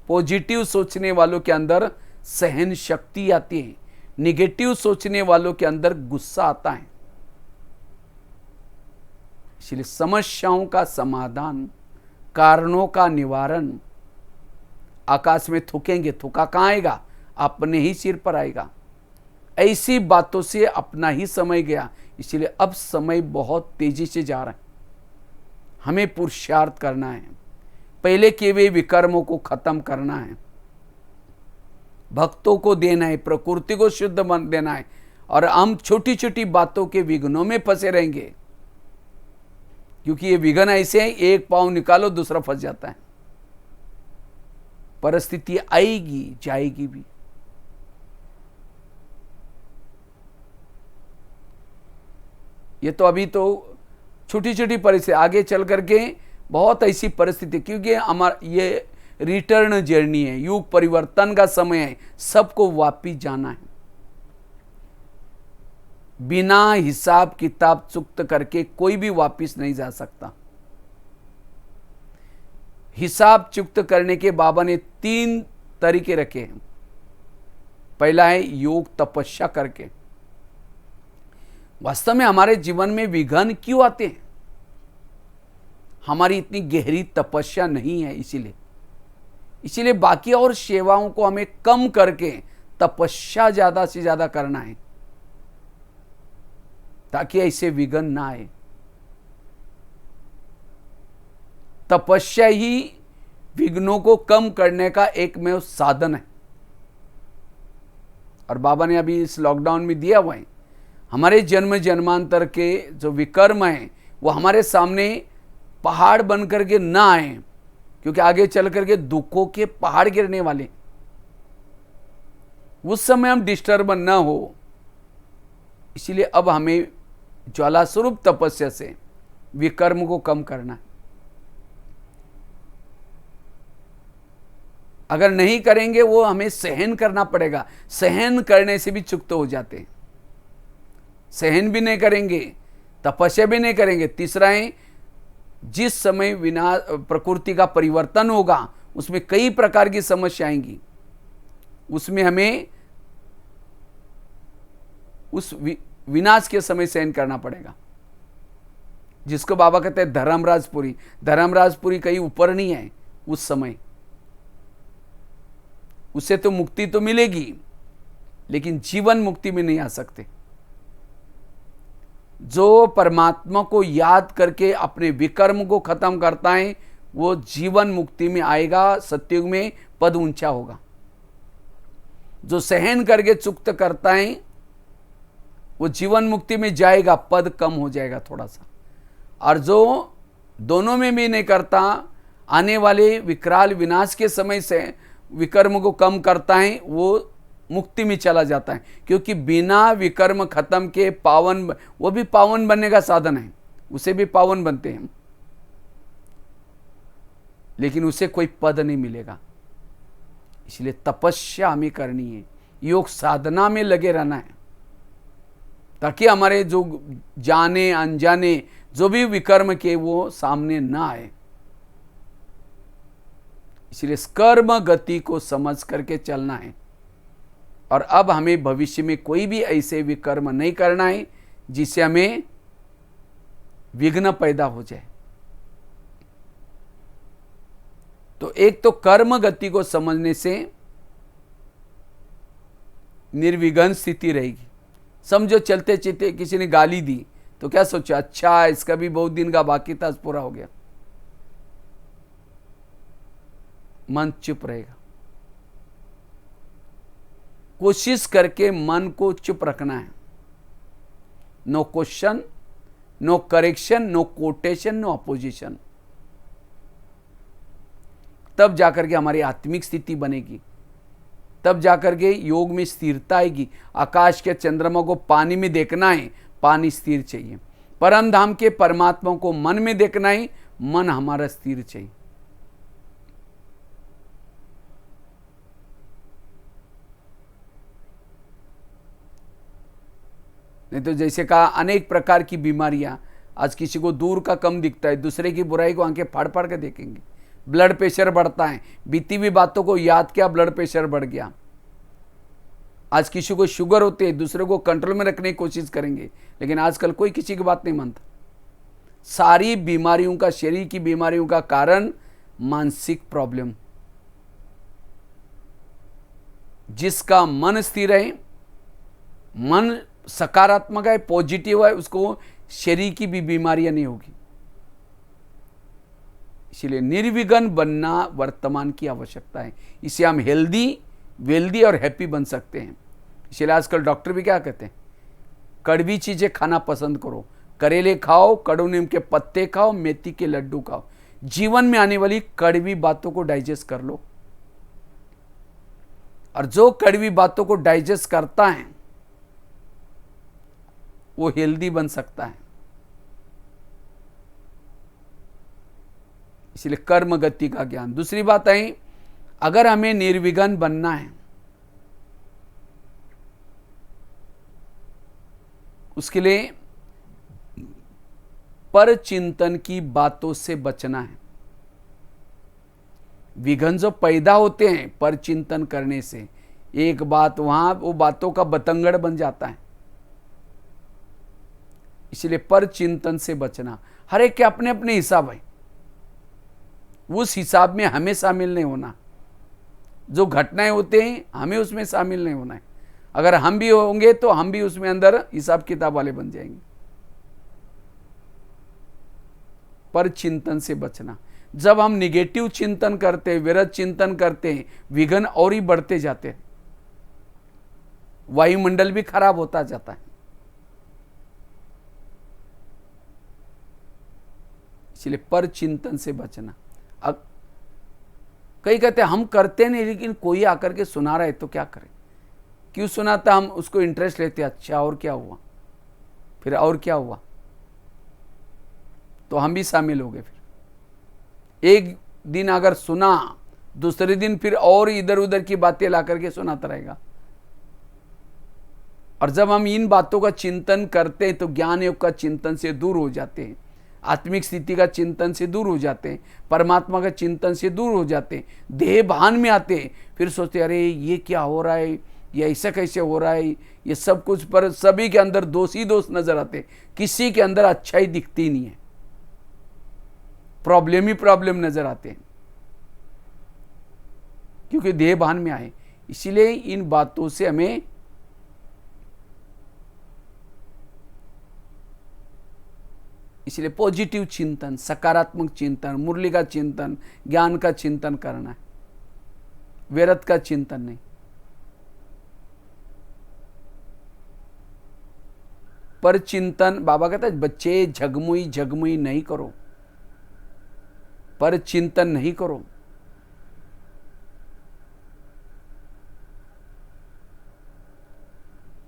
पॉजिटिव सोचने वालों के अंदर सहन शक्ति आती है, निगेटिव सोचने वालों के अंदर गुस्सा आता है। इसलिए समस्याओं का समाधान, कारणों का निवारण, आकाश में थूकेंगे, थूका कहां आएगा? अपने ही सिर पर आएगा। ऐसी बातों से अपना ही समय गया। इसलिए अब समय बहुत तेजी से जा रहा है, हमें पुरुषार्थ करना है, पहले किए हुए विकर्मों को खत्म करना है, भक्तों को देना है, प्रकृति को शुद्ध बन देना है। और हम छोटी छोटी बातों के विघ्नों में फंसे रहेंगे, क्योंकि ये विघ्न ऐसे हैं, एक पांव निकालो दूसरा फंस जाता है। परिस्थिति आएगी जाएगी भी। ये तो अभी तो छोटी छोटी परिस्थिति, आगे चल करके बहुत ऐसी परिस्थिति, क्योंकि हमारा ये रिटर्न जर्नी है, युग परिवर्तन का समय है, सबको वापिस जाना है। बिना हिसाब किताब चुकत करके कोई भी वापिस नहीं जा सकता। हिसाब चुकत करने के बाबा ने 3 तरीके रखे हैं। पहला है योग तपस्या करके। वास्तव में हमारे जीवन में विघ्न क्यों आते हैं? हमारी इतनी गहरी तपस्या नहीं है, इसीलिए बाकी और सेवाओं को हमें कम करके तपस्या ज्यादा से ज्यादा करना है, ताकि ऐसे विघ्न ना आए। तपस्या ही विघ्नों को कम करने का एकमेव साधन है। और बाबा ने अभी इस लॉकडाउन में दिया हुआ है, हमारे जन्म जन्मांतर के जो विकर्म हैं वो हमारे सामने पहाड़ बन करके ना आए, क्योंकि आगे चल करके दुखों के पहाड़ गिरने वाले, उस समय हम डिस्टर्ब ना हो। इसलिए अब हमें ज्वाला स्वरूप तपस्या से विकर्म को कम करना है। अगर नहीं करेंगे वो हमें सहन करना पड़ेगा, सहन करने से भी चुक्त हो जाते हैं। सहन भी नहीं करेंगे, तपस्या भी नहीं करेंगे। तीसरा है, जिस समय प्रकृति का परिवर्तन होगा उसमें कई प्रकार की समस्या आएंगी, उसमें हमें उस विनाश के समय सहन करना पड़ेगा, जिसको बाबा कहते हैं धर्मराजपुरी। धर्मराजपुरी कहीं ऊपर नहीं है उस समय, उससे तो मुक्ति तो मिलेगी लेकिन जीवन मुक्ति में नहीं आ सकते। जो परमात्मा को याद करके अपने विकर्म को खत्म करता है वो जीवन मुक्ति में आएगा, सतयुग में पद ऊंचा होगा। जो सहन करके चुक्त करता है वो जीवन मुक्ति में जाएगा, पद कम हो जाएगा थोड़ा सा। और जो दोनों में भी नहीं करता, आने वाले विकराल विनाश के समय से विकर्म को कम करता है, वो मुक्ति में चला जाता है। क्योंकि बिना विकर्म खत्म के पावन, वो भी पावन बनने का साधन है, उसे भी पावन बनते हैं, लेकिन उसे कोई पद नहीं मिलेगा। इसलिए तपस्या हमें करनी है, योग साधना में लगे रहना है, ताकि हमारे जो जाने अनजाने जो भी विकर्म के वो सामने ना आए। इसलिए कर्म गति को समझ करके चलना है। और अब हमें भविष्य में कोई भी ऐसे विकर्म नहीं करना है जिससे हमें विघ्न पैदा हो जाए। तो एक तो कर्म गति को समझने से निर्विघ्न स्थिति रहेगी। समझो चलते चलते किसी ने गाली दी तो क्या सोचा, अच्छा इसका भी बहुत दिन का बाकी था, पूरा हो गया, मन चुप रहेगा। कोशिश करके मन को चुप रखना है। No question, no correction, no quotation, no opposition. तब जाकर के हमारी आत्मिक स्थिति बनेगी, तब जाकर के योग में स्थिरता आएगी। आकाश के चंद्रमा को पानी में देखना है, पानी स्थिर चाहिए। परम धाम के परमात्मा को मन में देखना है, मन हमारा स्थिर चाहिए। नहीं तो जैसे कहा, अनेक प्रकार की बीमारियां, आज किसी को दूर का कम दिखता है, दूसरे की बुराई को आंखें फाड़ फाड़ के देखेंगे। ब्लड प्रेशर बढ़ता है, बीती हुई बातों को याद किया, ब्लड प्रेशर बढ़ गया। आज किसी को शुगर होती है, दूसरे को कंट्रोल में रखने की कोशिश करेंगे, लेकिन आजकल कोई किसी की बात नहीं मानता। सारी बीमारियों का, शरीर की बीमारियों का कारण मानसिक प्रॉब्लम। जिसका मन स्थिर है, मन सकारात्मक है, पॉजिटिव है, उसको शरीर की भी बीमारियां नहीं होगी। इसलिए निर्विघ्न बनना वर्तमान की आवश्यकता है। इससे हम हेल्दी, वेल्दी और हैप्पी बन सकते हैं। इसलिए आजकल डॉक्टर भी क्या कहते हैं, कड़वी चीजें खाना पसंद करो, करेले खाओ, कड़ू नीम के पत्ते खाओ, मेथी के लड्डू खाओ। जीवन में आने वाली कड़वी बातों को डाइजेस्ट कर लो। और जो कड़वी बातों को डाइजेस्ट करता है वो हेल्दी बन सकता है। इसलिए कर्म गति का ज्ञान। दूसरी बात है, अगर हमें निर्विघ्न बनना है, उसके लिए पर चिंतन की बातों से बचना है। विघ्न जो पैदा होते हैं पर चिंतन करने से, एक बात वहां वो बातों का बतंगड़ बन जाता है। इसलिए पर चिंतन से बचना। हर एक के अपने अपने हिसाब है, उस हिसाब में हमें शामिल नहीं होना। जो घटनाएं होते हैं हमें उसमें शामिल नहीं होना है। अगर हम भी होंगे तो हम भी उसमें अंदर हिसाब किताब वाले बन जाएंगे। पर चिंतन से बचना। जब हम निगेटिव चिंतन करते हैं, विरत चिंतन करते हैं, विघ्न और ही बढ़ते जाते हैं, वायुमंडल भी खराब होता जाता है। इसलिए पर चिंतन से बचना। अब कई कहते हैं हम करते नहीं, लेकिन कोई आकर के सुना रहा है तो क्या करें, क्यों सुनाता, हम उसको इंटरेस्ट लेते, अच्छा और क्या हुआ, फिर और क्या हुआ, तो हम भी शामिल हो गए। फिर एक दिन अगर सुना, दूसरे दिन फिर और इधर उधर की बातें ला करके सुनाता रहेगा। और जब हम इन बातों का चिंतन करते हैं तो ज्ञान योग का चिंतन से दूर हो जाते हैं, आत्मिक स्थिति का चिंतन से दूर हो जाते हैं, परमात्मा का चिंतन से दूर हो जाते हैं, देह भान में आते हैं। फिर सोचते अरे ये क्या हो रहा है, ये ऐसा कैसे हो रहा है, ये सब कुछ। पर सभी के अंदर दोष ही दोष नजर आते हैं, किसी के अंदर अच्छाई दिखती नहीं है, प्रॉब्लम ही प्रॉब्लम नजर आते हैं, क्योंकि देह भान में आए। इसीलिए इन बातों से हमें इसलिए पॉजिटिव चिंतन, सकारात्मक चिंतन, मुरली का चिंतन, ज्ञान का चिंतन करना है, व्यर्थ का चिंतन नहीं। पर चिंतन, बाबा कहता है बच्चे झगमुई झगमुई नहीं करो, पर चिंतन नहीं करो।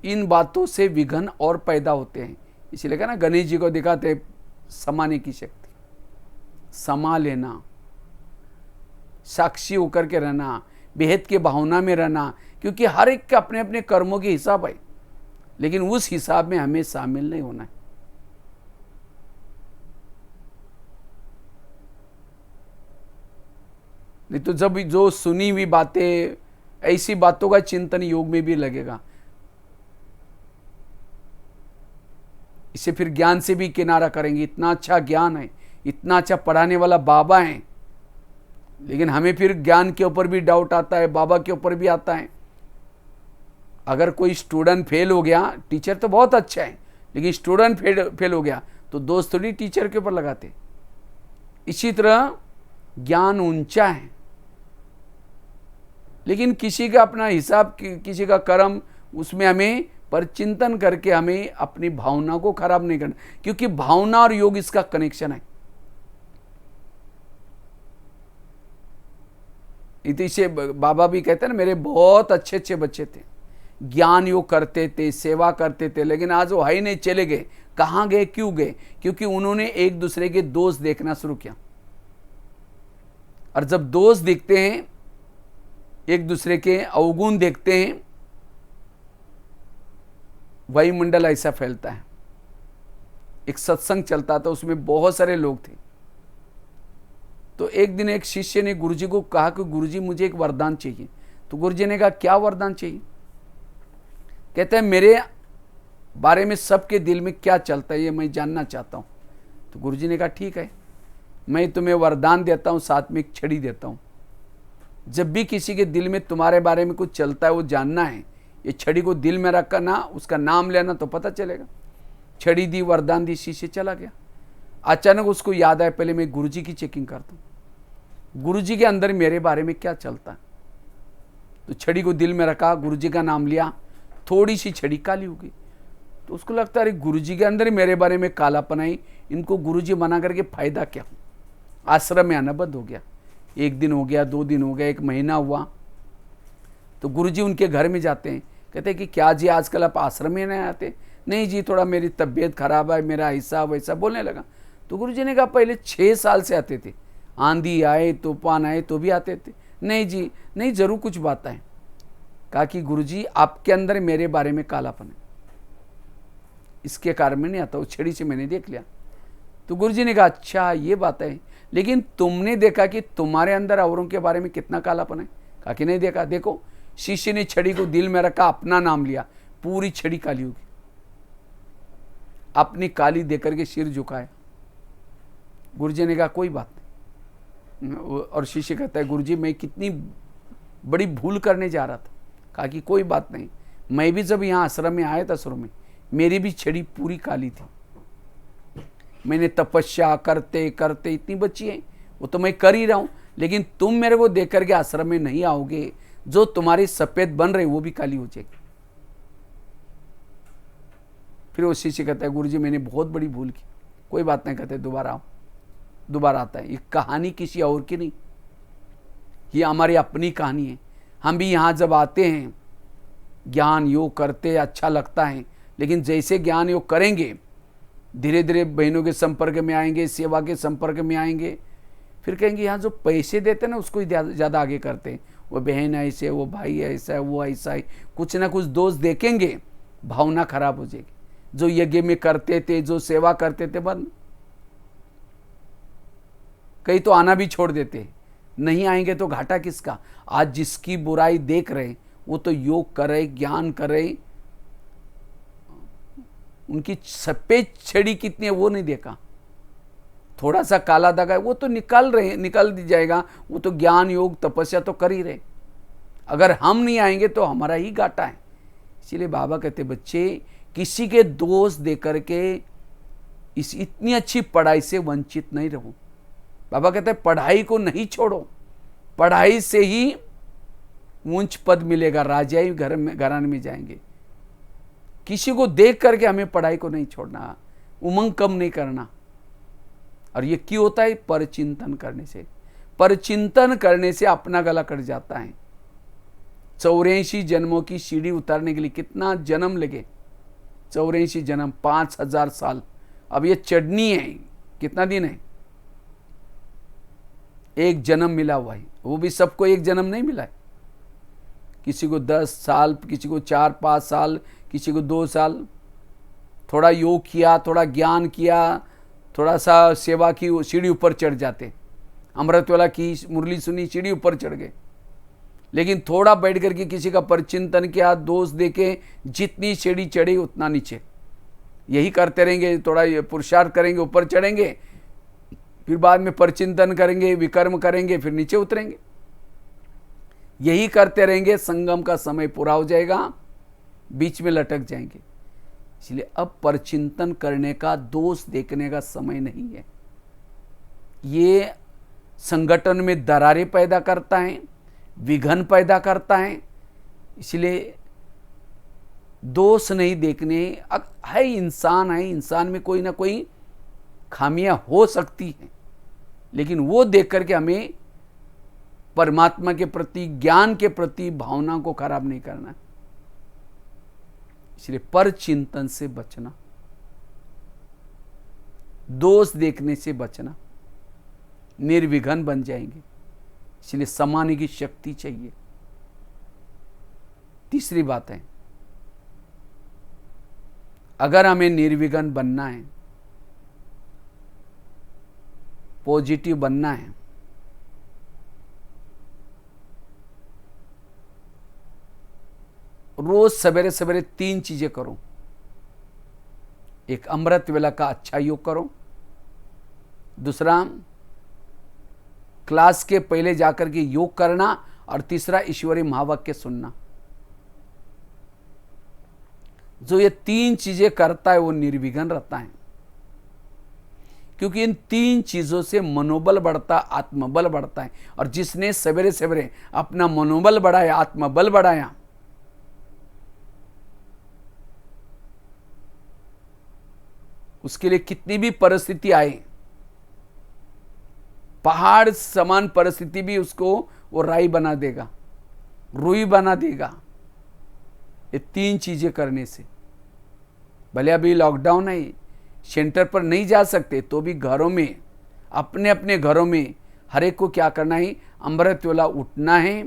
इन बातों से विघ्न और पैदा होते हैं। इसलिए कहा ना, गणेश जी को दिखाते समाने की शक्ति, समा लेना, साक्षी होकर के रहना, बेहद के भावना में रहना, क्योंकि हर एक के अपने अपने कर्मों के हिसाब है, लेकिन उस हिसाब में हमें शामिल नहीं होना है। नहीं तो जब जो सुनी हुई बातें, ऐसी बातों का चिंतन योग में भी लगेगा, इसे फिर ज्ञान से भी किनारा करेंगे। इतना अच्छा ज्ञान है, इतना अच्छा पढ़ाने वाला बाबा है, लेकिन हमें फिर ज्ञान के ऊपर भी डाउट आता है, बाबा के ऊपर भी आता है। अगर कोई स्टूडेंट फेल हो गया, टीचर तो बहुत अच्छा है, लेकिन स्टूडेंट फेल हो गया तो दोस्त थोड़ी टीचर के ऊपर लगाते। इसी तरह ज्ञान ऊंचा है, लेकिन किसी का अपना हिसाब, किसी का कर्म, उसमें हमें पर चिंतन करके हमें अपनी भावना को खराब नहीं करना, क्योंकि भावना और योग इसका कनेक्शन है। इसे बाबा भी कहते हैं ना, मेरे बहुत अच्छे अच्छे बच्चे थे, ज्ञान योग करते थे, सेवा करते थे, लेकिन आज वो है नहीं, चले गए। कहाँ गए, क्यों गए? क्योंकि उन्होंने एक दूसरे के दोष देखना शुरू किया। और जब दोष देखते हैं, एक दूसरे के अवगुण देखते हैं, वायुमंडल ऐसा फैलता है। एक सत्संग चलता था, उसमें बहुत सारे लोग थे। तो एक दिन एक शिष्य ने गुरुजी को कहा कि गुरुजी मुझे एक वरदान चाहिए। तो गुरुजी ने कहा क्या वरदान चाहिए? कहते हैं मेरे बारे में सबके दिल में क्या चलता है ये मैं जानना चाहता हूँ। तो गुरुजी ने कहा ठीक है, मैं तुम्हें वरदान देता हूँ, साथ में एक छड़ी देता हूँ। जब भी किसी के दिल में तुम्हारे बारे में कुछ चलता है, वो जानना है, ये छड़ी को दिल में रखना, उसका नाम लेना तो पता चलेगा। छड़ी दी, वरदान दी, शिष्य चला गया। अचानक उसको याद आया, पहले मैं गुरुजी की चेकिंग करता हूँ, गुरुजी के अंदर मेरे बारे में क्या चलता है। तो छड़ी को दिल में रखा, गुरुजी का नाम लिया, थोड़ी सी छड़ी काली हो गई। तो उसको लगता है अरे गुरुजी के अंदर मेरे बारे में कालापन आई, इनको गुरुजी मना करके फायदा क्या। आश्रम में आना बंद हो गया। 1 दिन हो गया, 2 दिन हो गया, 1 महीना हुआ। तो गुरुजी उनके घर में जाते हैं, कहते हैं कि क्या जी आजकल आप आश्रम में नहीं आते? नहीं जी, थोड़ा मेरी तबीयत खराब है, मेरा ऐसा वैसा बोलने लगा। तो गुरुजी ने कहा पहले 6 साल से आते थे, आंधी आए, तूफान आए तो भी आते थे। नहीं जी, नहीं, जरूर कुछ बात है। कहा कि गुरुजी आपके अंदर मेरे बारे में कालापन है, इसके कारण मैं नहीं आता। वो छड़ी से मैंने देख लिया। तो गुरुजी ने कहा अच्छा ये बात है, लेकिन तुमने देखा कि तुम्हारे अंदर औरों के बारे में कितना कालापन है? कहा कि नहीं देखा। देखो, शिष्य ने छड़ी को दिल में रखा, अपना नाम लिया, पूरी छड़ी काली होगी। अपनी काली देकर के सिर झुकाया। गुरुजी ने कहा कोई बात नहीं। और शिष्य कहता है गुरुजी मैं कितनी बड़ी भूल करने जा रहा था। कहा कि कोई बात नहीं, मैं भी जब यहाँ आश्रम में आया था शुरू में, मेरी भी छड़ी पूरी काली थी। मैंने तपस्या करते करते इतनी बची है, वो तो मैं कर ही रहा हूँ, लेकिन तुम मेरे को देख करके आश्रम में नहीं आओगे, जो तुम्हारी सफेद बन रही वो भी काली हो जाएगी। फिर वो शिष्य कहता है गुरुजी मैंने बहुत बड़ी भूल की। कोई बात नहीं, कहते दोबारा आओ। दोबारा आता है। ये कहानी किसी और की नहीं, ये हमारी अपनी कहानी है। हम भी यहाँ जब आते हैं, ज्ञान योग करते अच्छा लगता है, लेकिन जैसे ज्ञान योग करेंगे, धीरे धीरे बहनों के संपर्क में आएंगे, सेवा के संपर्क में आएंगे, फिर कहेंगे यहाँ जो पैसे देते हैं ना उसको ज़्यादा आगे करते हैं। वो बहन ऐसे, वो भाई ऐसा है, वो ऐसा है, कुछ ना कुछ दोस्त देखेंगे, भावना खराब हो जाएगी। जो यज्ञ में करते थे, जो सेवा करते थे, बंद। कई तो आना भी छोड़ देते, नहीं आएंगे तो घाटा किसका। आज जिसकी बुराई देख रहे वो तो योग करे, ज्ञान करे, उनकी सफेद छड़ी कितनी है वो नहीं देखा। थोड़ा सा काला दागा है वो तो निकल जाएगा, वो तो ज्ञान योग तपस्या तो कर ही रहे। अगर हम नहीं आएंगे तो हमारा ही घाटा है। इसीलिए बाबा कहते बच्चे किसी के दोष दे करके इस इतनी अच्छी पढ़ाई से वंचित नहीं रहो। बाबा कहते हैं पढ़ाई को नहीं छोड़ो, पढ़ाई से ही ऊंच पद मिलेगा, राजाई घराने में जाएंगे। किसी को देख करके हमें पढ़ाई को नहीं छोड़ना, उमंग कम नहीं करना। और ये क्यों होता है? परचिंतन करने से। परचिंतन करने से अपना गला कट जाता है। 84 जन्मों की सीढ़ी उतारने के लिए कितना जन्म लगे? 84 जन्म, 5000 साल। अब ये चढ़नी है, कितना दिन है? एक जन्म मिला हुआ है, वो भी सबको एक जन्म नहीं मिला है। किसी को 10 साल, किसी को 4-5 साल, किसी को 2 साल। थोड़ा योग किया, थोड़ा ज्ञान किया, थोड़ा सा सेवा की, सीढ़ी ऊपर चढ़ जाते। अमृतवेला की मुरली सुनी, सीढ़ी ऊपर चढ़ गए। लेकिन थोड़ा बैठ करके किसी का परचिंतन किया, दोष देके, जितनी सीढ़ी चढ़ी उतना नीचे। यही करते रहेंगे, थोड़ा पुरुषार्थ करेंगे, ऊपर चढ़ेंगे, फिर बाद में परचिंतन करेंगे, विकर्म करेंगे, फिर नीचे उतरेंगे। यही करते रहेंगे, संगम का समय पूरा हो जाएगा, बीच में लटक जाएंगे। इसलिए अब परचिंतन करने का, दोष देखने का समय नहीं है। ये संगठन में दरारें पैदा करता है, विघन पैदा करता है। इसलिए दोष नहीं देखने, है इंसान है, इंसान में कोई ना कोई खामियां हो सकती हैं, लेकिन वो देख करके हमें परमात्मा के प्रति, ज्ञान के प्रति भावना को खराब नहीं करना। इसलिए पर चिंतन से बचना, दोष देखने से बचना, निर्विघ्न बन जाएंगे। इसलिए समाने की शक्ति चाहिए। तीसरी बात है, अगर हमें निर्विघ्न बनना है, पॉजिटिव बनना है, रोज सवेरे सवेरे 3 चीजें करो। एक, अमृत वेला का अच्छा योग करो। दूसरा, क्लास के पहले जाकर के योग करना। और तीसरा, ईश्वरीय महावाक्य सुनना। जो ये 3 चीजें करता है वो निर्विघ्न रहता है, क्योंकि इन 3 चीजों से मनोबल बढ़ता, आत्मबल बढ़ता है। और जिसने सवेरे सवेरे अपना मनोबल बढ़ाया, आत्मबल बढ़ाया, उसके लिए कितनी भी परिस्थिति आए, पहाड़ समान परिस्थिति भी उसको वो राई बना देगा, रुई बना देगा। ये 3 चीजें करने से, भले अभी लॉकडाउन है, सेंटर पर नहीं जा सकते, तो भी घरों में, अपने अपने घरों में हर एक को क्या करना है? अमृत वेला उठना है।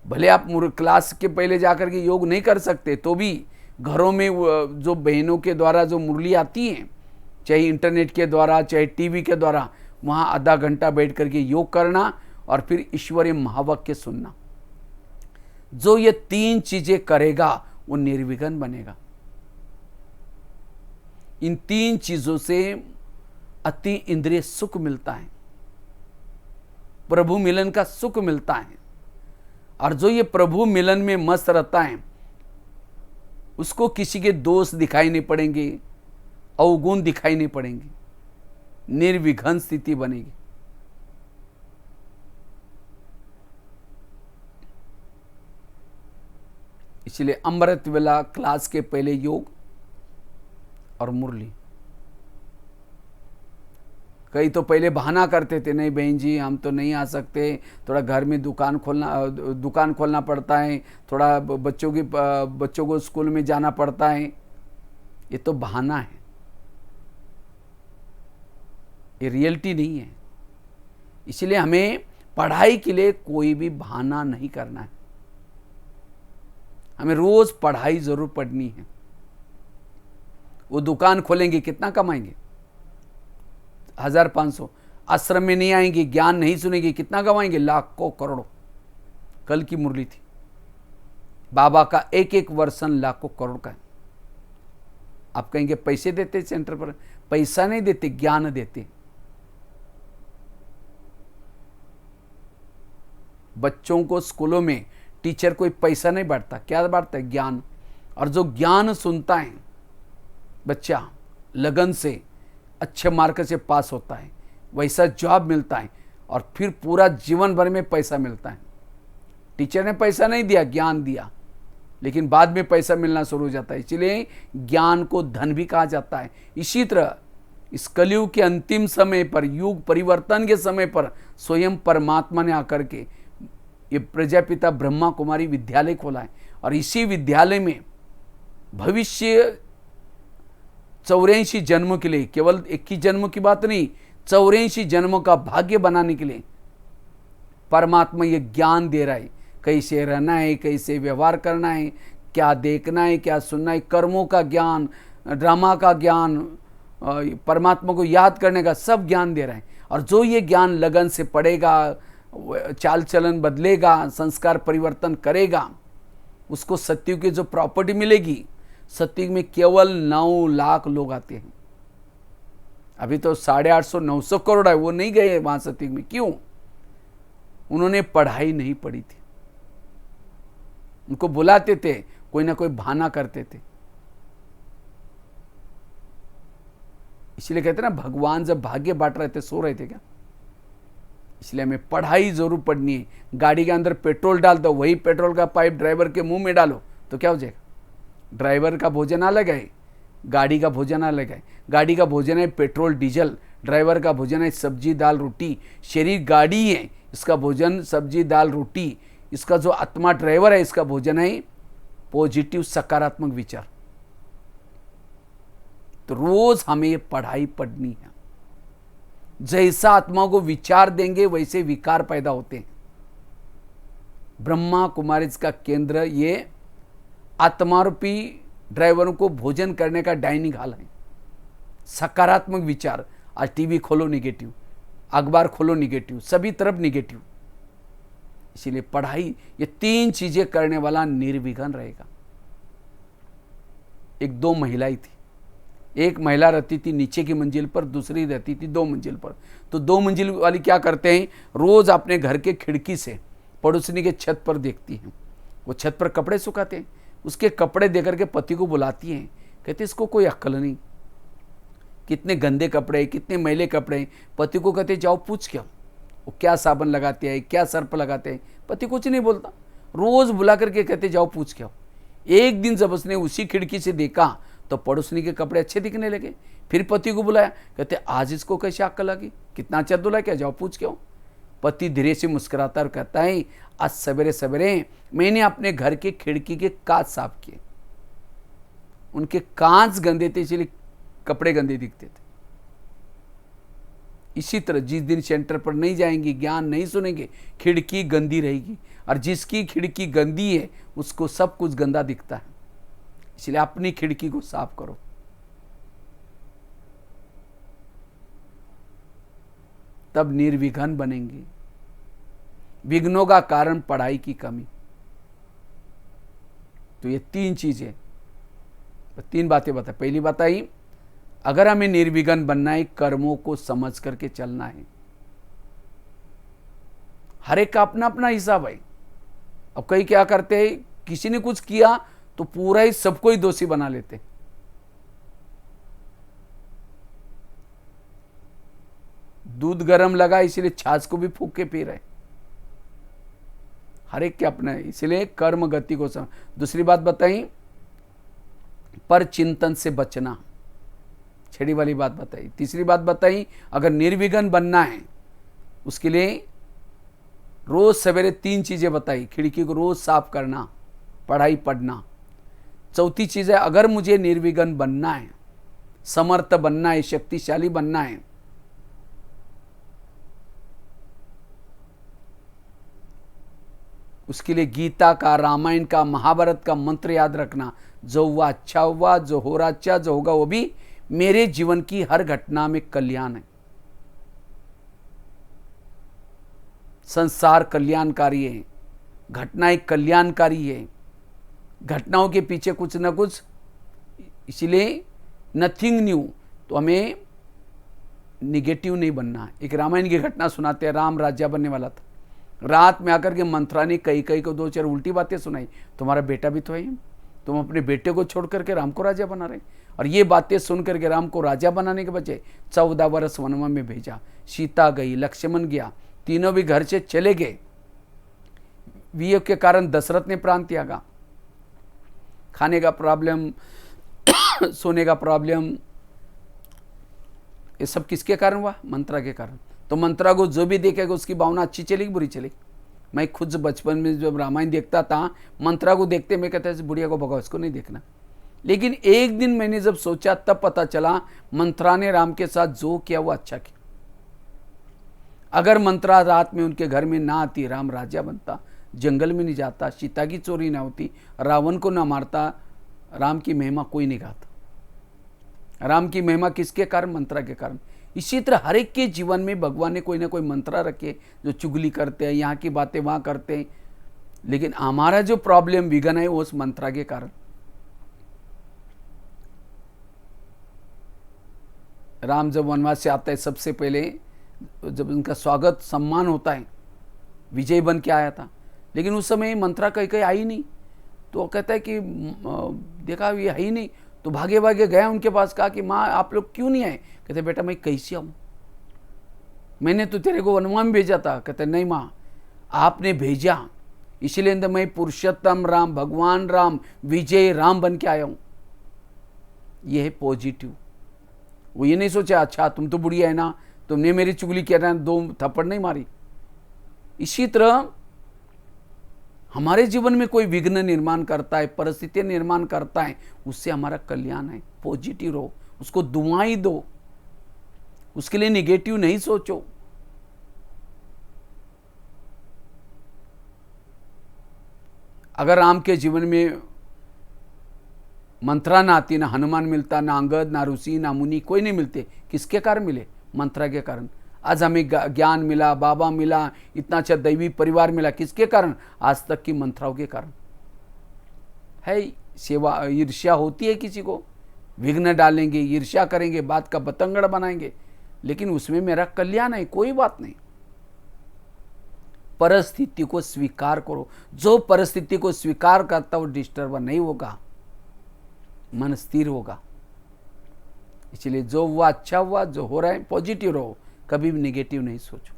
भले आप क्लास के पहले जाकर के योग नहीं कर सकते, तो भी घरों में जो बहनों के द्वारा जो मुरली आती हैं, चाहे इंटरनेट के द्वारा, चाहे टीवी के द्वारा, वहाँ आधा घंटा बैठ करके योग करना और फिर ईश्वरीय महावाक्य सुनना। जो ये 3 चीजें करेगा वो निर्विघ्न बनेगा। इन 3 चीजों से अति इंद्रिय सुख मिलता है, प्रभु मिलन का सुख मिलता है। और जो ये प्रभु मिलन में मस्त रहता है, उसको किसी के दोष दिखाई नहीं पड़ेंगे, अवगुण दिखाई नहीं पड़ेंगे, निर्विघ्न स्थिति बनेगी। इसलिए अमृत वेला, क्लास के पहले योग और मुरली। कई तो पहले बहाना करते थे, नहीं बहन जी हम तो नहीं आ सकते, थोड़ा घर में दुकान खोलना पड़ता है, थोड़ा बच्चों को स्कूल में जाना पड़ता है। ये तो बहाना है, ये रियलिटी नहीं है। इसलिए हमें पढ़ाई के लिए कोई भी बहाना नहीं करना है। हमें रोज पढ़ाई जरूर पढ़नी है। वो दुकान खोलेंगे, कितना कमाएंगे? 1500। आश्रम में नहीं आएंगे, ज्ञान नहीं सुनेंगे, कितना कमाएंगे? लाखों करोड़ों। कल की मुरली थी, बाबा का एक एक वर्षन लाखों करोड़ का है। आप कहेंगे पैसे देते सेंटर पर? पैसा नहीं देते, ज्ञान देते। बच्चों को स्कूलों में टीचर कोई पैसा नहीं बांटता, क्या बांटता है? ज्ञान। और जो ज्ञान सुनता है बच्चा, लगन से अच्छे मार्क से पास होता है, वैसा जॉब मिलता है और फिर पूरा जीवन भर में पैसा मिलता है। टीचर ने पैसा नहीं दिया, ज्ञान दिया, लेकिन बाद में पैसा मिलना शुरू हो जाता है। इसलिए ज्ञान को धन भी कहा जाता है। इसी तरह इस कलयुग के अंतिम समय पर, युग परिवर्तन के समय पर स्वयं परमात्मा ने आकर के ये प्रजापिता ब्रह्मा कुमारी विद्यालय खोला है। और इसी विद्यालय में भविष्य 84 जन्मों के लिए, केवल 21 जन्मों की बात नहीं, 84 जन्मों का भाग्य बनाने के लिए परमात्मा ये ज्ञान दे रहा है। कैसे रहना है, कैसे व्यवहार करना है, क्या देखना है, क्या सुनना है, कर्मों का ज्ञान, ड्रामा का ज्ञान, परमात्मा को याद करने का सब ज्ञान दे रहा है। और जो ये ज्ञान लगन से पढ़ेगा, चाल चलन बदलेगा, संस्कार परिवर्तन करेगा, उसको सत्युग की जो प्रॉपर्टी मिलेगी, सत्युग में केवल 9 लाख लोग आते हैं। अभी तो 850 900 करोड़ है, वो नहीं गए वहां सत्युग में। क्यों? उन्होंने पढ़ाई नहीं पढ़ी थी। उनको बुलाते थे, कोई ना कोई बहाना करते थे। इसलिए कहते ना, भगवान जब भाग्य बांट रहे थे, सो रहे थे क्या? इसलिए हमें पढ़ाई जरूर पढ़नी है। गाड़ी के अंदर पेट्रोल डाल दो, वही पेट्रोल का पाइप ड्राइवर के मुंह में डालो तो क्या हो जाएगा? ड्राइवर का भोजन अलग है, गाड़ी का भोजन अलग है। गाड़ी का भोजन है पेट्रोल डीजल, ड्राइवर का भोजन है सब्जी दाल रोटी। शरीर गाड़ी है, इसका भोजन सब्जी दाल रोटी। इसका जो आत्मा ड्राइवर है, इसका भोजन है पॉजिटिव सकारात्मक विचार। तो रोज हमें ये पढ़ाई पढ़नी है। जैसा आत्मा को विचार देंगे वैसे विकार पैदा होते हैं। ब्रह्मा कुमारी का केंद्र ये आत्मारूपी ड्राइवरों को भोजन करने का डाइनिंग हॉल है। सकारात्मक विचार। आज टीवी खोलो निगेटिव, अखबार खोलो निगेटिव, सभी तरफ निगेटिव। इसीलिए पढ़ाई, ये 3 चीजें करने वाला निर्विघ्न रहेगा। एक 2 महिलाएं थी। एक महिला रहती थी नीचे की मंजिल पर, दूसरी रहती थी 2 मंजिल पर। तो 2 मंजिल वाली क्या करते हैं, रोज अपने घर के खिड़की से पड़ोसनी के छत पर देखती हैं। वो छत पर कपड़े सुखाते हैं, उसके कपड़े देकर के पति को बुलाती हैं। कहते इसको कोई अक्ल नहीं, कितने गंदे कपड़े, कितने मैले कपड़े। पति को कहते जाओ पूछ क्या, वो क्या साबुन लगाते हैं, क्या सर्फ लगाते हैं। पति कुछ नहीं बोलता, रोज बुला करके कहते जाओ पूछ क्या। एक दिन जब उसने उसी खिड़की से देखा तो पड़ोसनी के कपड़े अच्छे दिखने लगे। फिर पति को बुलाया, कहते आज इसको कैसे अक्ल लगी, कितना अच्छा धुला, क्या जाओ पूछ क्यों। पति धीरे से मुस्कुराता और कहता है आज सवेरे सवेरे मैंने अपने घर के खिड़की के कांच साफ किए। उनके कांच गंदे थे, इसलिए कपड़े गंदे दिखते थे। इसी तरह जिस दिन सेंटर पर नहीं जाएंगे, ज्ञान नहीं सुनेंगे, खिड़की गंदी रहेगी। और जिसकी खिड़की गंदी है उसको सब कुछ गंदा दिखता है। इसलिए अपनी खिड़की को साफ करो। तब निर्विघ्न बनेंगे। विघ्नों का कारण पढ़ाई की कमी। तो ये 3 चीजें, 3 बातें बताई। पहली बात आई, अगर हमें निर्विघ्न बनना है, कर्मों को समझ करके चलना है। हर एक का अपना अपना हिसाब है। अब कई क्या करते हैं, किसी ने कुछ किया तो पूरा ही सबको ही दोषी बना लेते। दूध गर्म लगा इसलिए छाछ को भी फूंक के पी रहे। हर एक के अपना है, इसलिए कर्म गति को समझ। दूसरी बात बताई, पर चिंतन से बचना, छड़ी वाली बात बताई। तीसरी बात बताई, अगर निर्विघ्न बनना है उसके लिए रोज सवेरे 3 चीजें बताई। खिड़की को रोज साफ करना, पढ़ाई पढ़ना। चौथी चीज है, अगर मुझे निर्विघ्न बनना है, समर्थ बनना है, शक्तिशाली बनना है, उसके लिए गीता का, रामायण का, महाभारत का मंत्र याद रखना। जो हुआ अच्छा हुआ, जो हो रहा अच्छा, जो होगा वो भी मेरे जीवन की हर घटना में कल्याण है। संसार कल्याणकारी है, घटनाएं कल्याणकारी है। घटनाओं के पीछे कुछ ना कुछ, इसलिए नथिंग न्यू। तो हमें निगेटिव नहीं बनना। एक रामायण की घटना सुनाते हैं, राम राजा बनने वाला था। रात में आकर के मंत्रा ने कई को 2-4 उल्टी बातें सुनाई। तुम्हारा बेटा भी तो है, तुम अपने बेटे को छोड़ करके राम को राजा बना रहे। और ये बातें सुन करके राम को राजा बनाने के बजाय 14 वर्ष वनवा में भेजा। सीता गई, लक्ष्मण गया, तीनों भी घर से चले गए। वियोग के कारण दशरथ ने प्राण त्यागा। खाने का प्रॉब्लम, सोने का प्रॉब्लम, ये सब किसके कारण हुआ? मंत्रा के कारण। तो मंत्रा को जो भी देखेगा उसकी भावना अच्छी चलेगी बुरी चलेगी? मैं खुद बचपन में जब रामायण देखता था, मंत्रा को देखते मैं कहता बुढ़िया को भगाओ, इसको नहीं देखना। लेकिन एक दिन मैंने जब सोचा तब पता चला मंत्रा ने राम के साथ जो किया वो अच्छा किया। अगर मंत्रा रात में उनके घर में ना आती, राम राजा बनता, जंगल में नहीं जाता, सीता की चोरी ना होती, रावण को ना मारता, राम की महिमा कोई नहीं गाता। राम की महिमा किसके कारण? मंत्रा के कारण। इसी तरह हर एक के जीवन में भगवान ने कोई ना कोई मंत्रा रखे जो चुगली करते हैं, यहाँ की बातें वहाँ करते हैं। लेकिन हमारा जो प्रॉब्लम विघन है वो उस मंत्रा के कारण। राम जब वनवास से आता है, सबसे पहले जब उनका स्वागत सम्मान होता है, विजय बन के आया था, लेकिन उस समय मंत्रा कहीं कहीं आई नहीं। तो कहता है कि देखा ये है ही नहीं, तो भागे भागे गया उनके पास, कहा कि माँ आप लोग क्यों नहीं आए? कहते बेटा मैं कैसे आऊँ, मैंने तो तेरे को वनवास में भेजा था। कहते नहीं माँ आपने भेजा, इसलिए तो मैं पुरुषोत्तम राम, भगवान राम, विजय राम बन के आया हूँ। ये है पॉजिटिव। वो ये नहीं सोचा अच्छा तुम तो बुढ़िया है ना, तुमने मेरी चुगली किया ना, 2 थप्पड़ नहीं मारी। इसी तरह हमारे जीवन में कोई विघ्न निर्माण करता है, परिस्थितियां निर्माण करता है, उससे हमारा कल्याण है। पॉजिटिव रहो, उसको दुआएं दो, उसके लिए निगेटिव नहीं सोचो। अगर राम के जीवन में मंत्रा ना आती, ना हनुमान मिलता, ना अंगद, ना ऋषि, ना मुनि, कोई नहीं मिलते। किसके कारण मिले? मंत्रा के कारण। आज हमें ज्ञान मिला, बाबा मिला, इतना अच्छा दैवी परिवार मिला, किसके कारण? आज तक की मंत्राओं के कारण है। सेवा ईर्ष्या होती है, किसी को विघ्न डालेंगे, ईर्ष्या करेंगे, बात का बतंगड़ बनाएंगे, लेकिन उसमें मेरा कल्याण है, कोई बात नहीं। परिस्थिति को स्वीकार करो। जो परिस्थिति को स्वीकार करता वो डिस्टर्ब नहीं होगा, मन स्थिर होगा। इसलिए जो हुआ अच्छा हुआ, जो हो रहा है पॉजिटिव रहो, कभी भी नेगेटिव नहीं सोचो।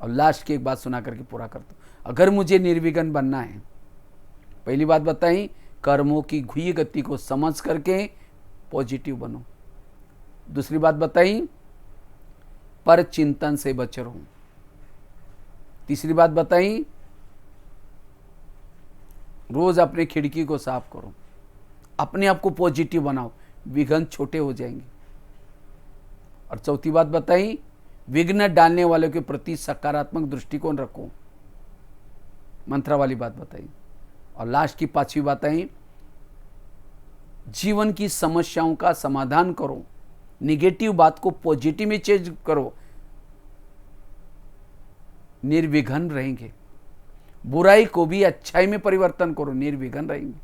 और लास्ट की एक बात सुना करके पूरा कर दो। अगर मुझे निर्विघ्न बनना है, पहली बात बताई, कर्मों की घुई गति को समझ करके पॉजिटिव बनो। दूसरी बात बताई, पर चिंतन से बच रहो। तीसरी बात बताई, रोज अपने खिड़की को साफ करो, अपने आप को पॉजिटिव बनाओ, विघ्न छोटे हो जाएंगे। और चौथी बात बताई, विघ्न डालने वालों के प्रति सकारात्मक दृष्टिकोण रखो, मंत्रा वाली बात बताई। और लास्ट की 5वीं बात आई, जीवन की समस्याओं का समाधान करो, निगेटिव बात को पॉजिटिव में चेंज करो, निर्विघ्न रहेंगे। बुराई को भी अच्छाई में परिवर्तन करो, निर्विघ्न रहेंगे।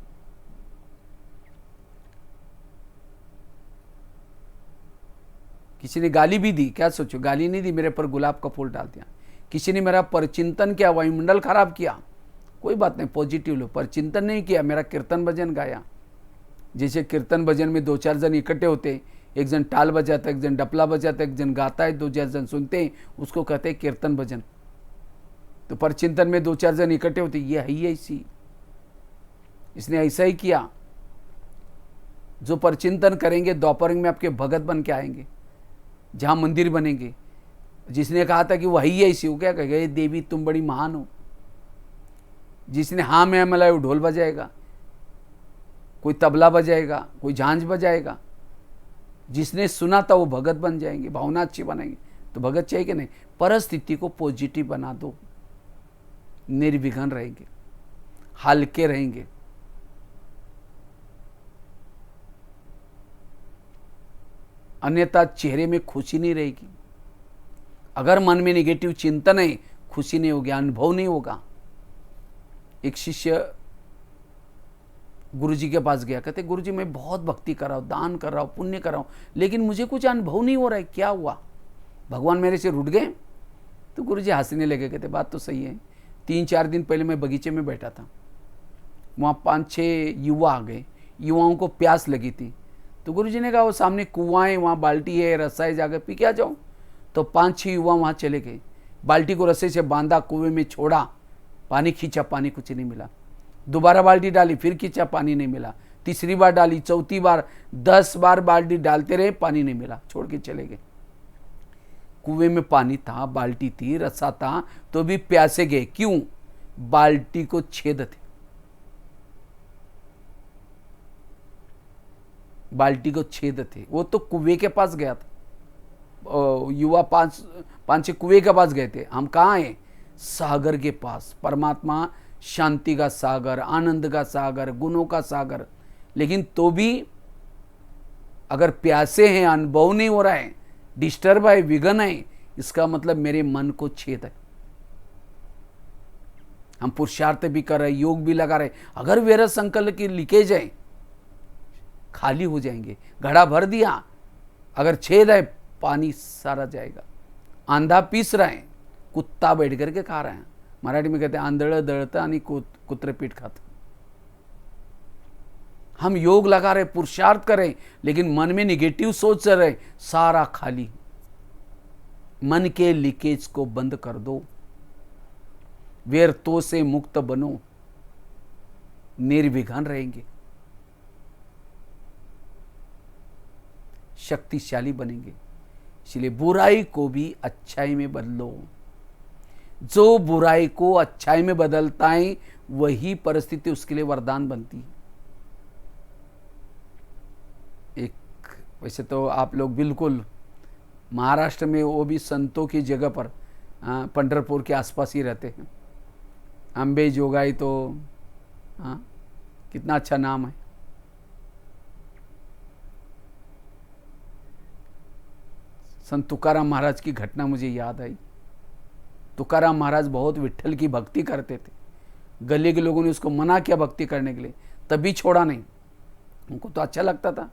किसी ने गाली भी दी, क्या सोचो, गाली नहीं दी, मेरे पर गुलाब का फूल डाल दिया। किसी ने मेरा परचिंतन किया, वायुमंडल खराब किया, कोई बात नहीं, पॉजिटिव लो। परचिंतन नहीं किया, मेरा कीर्तन भजन गाया। जैसे कीर्तन भजन में 2-4 जन इकट्ठे होते, एक जन टाल बजाता, एक जन डपला बजाता, एक जन गाता है, 2-4 जन सुनते हैं, उसको कहते हैं कीर्तन भजन। तो परचिंतन में 2-4 जन इकट्ठे होते, ये है ही ऐसी, इसने ऐसा ही किया। जो परचिंतन करेंगे द्वापर में आपके भगत बन के आएंगे, जहां मंदिर बनेंगे। जिसने कहा था कि वही ऐसी, हो क्या कहेगा, देवी तुम बड़ी महान हो। जिसने हाँ मैं मिलाया वो ढोल बजाएगा, कोई तबला बजाएगा, कोई झांझ बजाएगा। जिसने सुना था वो भगत बन जाएंगे, भावना अच्छी बनाएंगे। तो भगत चाहिए कि नहीं? परिस्थिति को पॉजिटिव बना दो, निर्विघ्न रहेंगे, हल्के रहेंगे। अन्यथा चेहरे में खुशी नहीं रहेगी। अगर मन में नेगेटिव चिंतन है, खुशी नहीं होगी, अनुभव नहीं होगा। एक शिष्य गुरुजी के पास गया, कहते गुरुजी मैं बहुत भक्ति कर रहा हूँ, दान कर रहा हूँ, पुण्य कर रहा हूँ, लेकिन मुझे कुछ अनुभव नहीं हो रहा है, क्या हुआ? भगवान मेरे से रूठ गए? तो गुरुजी हंसने लगे, कहते बात तो सही है। 3-4 दिन पहले मैं बगीचे में बैठा था, वहाँ 5-6 युवा आ गए, युवाओं को प्यास लगी थी। तो गुरुजी ने कहा वो सामने कुआं है, वहाँ बाल्टी है, रस्सा है, जाकर पी के आ जाओ। तो 5-6 युवा वहाँ चले गए, बाल्टी को रस्से से बांधा, कुएं में छोड़ा, पानी खींचा, पानी कुछ नहीं मिला। दोबारा बाल्टी डाली, फिर खींचा, पानी नहीं मिला। तीसरी बार डाली, चौथी बार, 10 बार बाल्टी डालते रहे, पानी नहीं मिला, छोड़ के चले गए। कुएं में पानी था, बाल्टी थी, रस्सा था, तो भी प्यासे गए। क्यों? बाल्टी को छेद थे, बाल्टी को छेद थे। वो तो कुएं के पास गया था, युवा 5-6 कुएं के पास गए थे। हम कहाँ हैं? सागर के पास। परमात्मा शांति का सागर, आनंद का सागर, गुणों का सागर। लेकिन तो भी अगर प्यासे हैं, अनुभव नहीं हो रहा है, डिस्टर्ब है, विघन है, इसका मतलब मेरे मन को छेद है। हम पुरुषार्थ भी कर रहे, योग भी लगा रहे, अगर वेरत संकल्प की लीकेज है, खाली हो जाएंगे। घड़ा भर दिया, अगर छेद है, पानी सारा जाएगा। आंधा पीस रहा है, कुत्ता बैठ करके खा रहा है। मराठी में कहते हैं आंधळ दळतं आणि कुत्रे पीठ खातं। हम योग लगा रहे, पुरुषार्थ करें, लेकिन मन में निगेटिव सोच चल रहे, सारा खाली। मन के लीकेज को बंद कर दो, व्यर्थों से मुक्त बनो, निर्विघ्न रहेंगे, शक्तिशाली बनेंगे। इसलिए बुराई को भी अच्छाई में बदलो। जो बुराई को अच्छाई में बदलता है, वही परिस्थिति उसके लिए वरदान बनती है। एक वैसे तो आप लोग बिल्कुल महाराष्ट्र में, वो भी संतों की जगह पर, पंढरपुर के आसपास ही रहते हैं। अंबे जोगाई, तो कितना अच्छा नाम है। संत तुकाराम महाराज की घटना मुझे याद आई। तुकाराम महाराज बहुत विट्ठल की भक्ति करते थे। गले के लोगों ने उसको मना किया भक्ति करने के लिए, तभी छोड़ा नहीं। उनको तो अच्छा लगता था।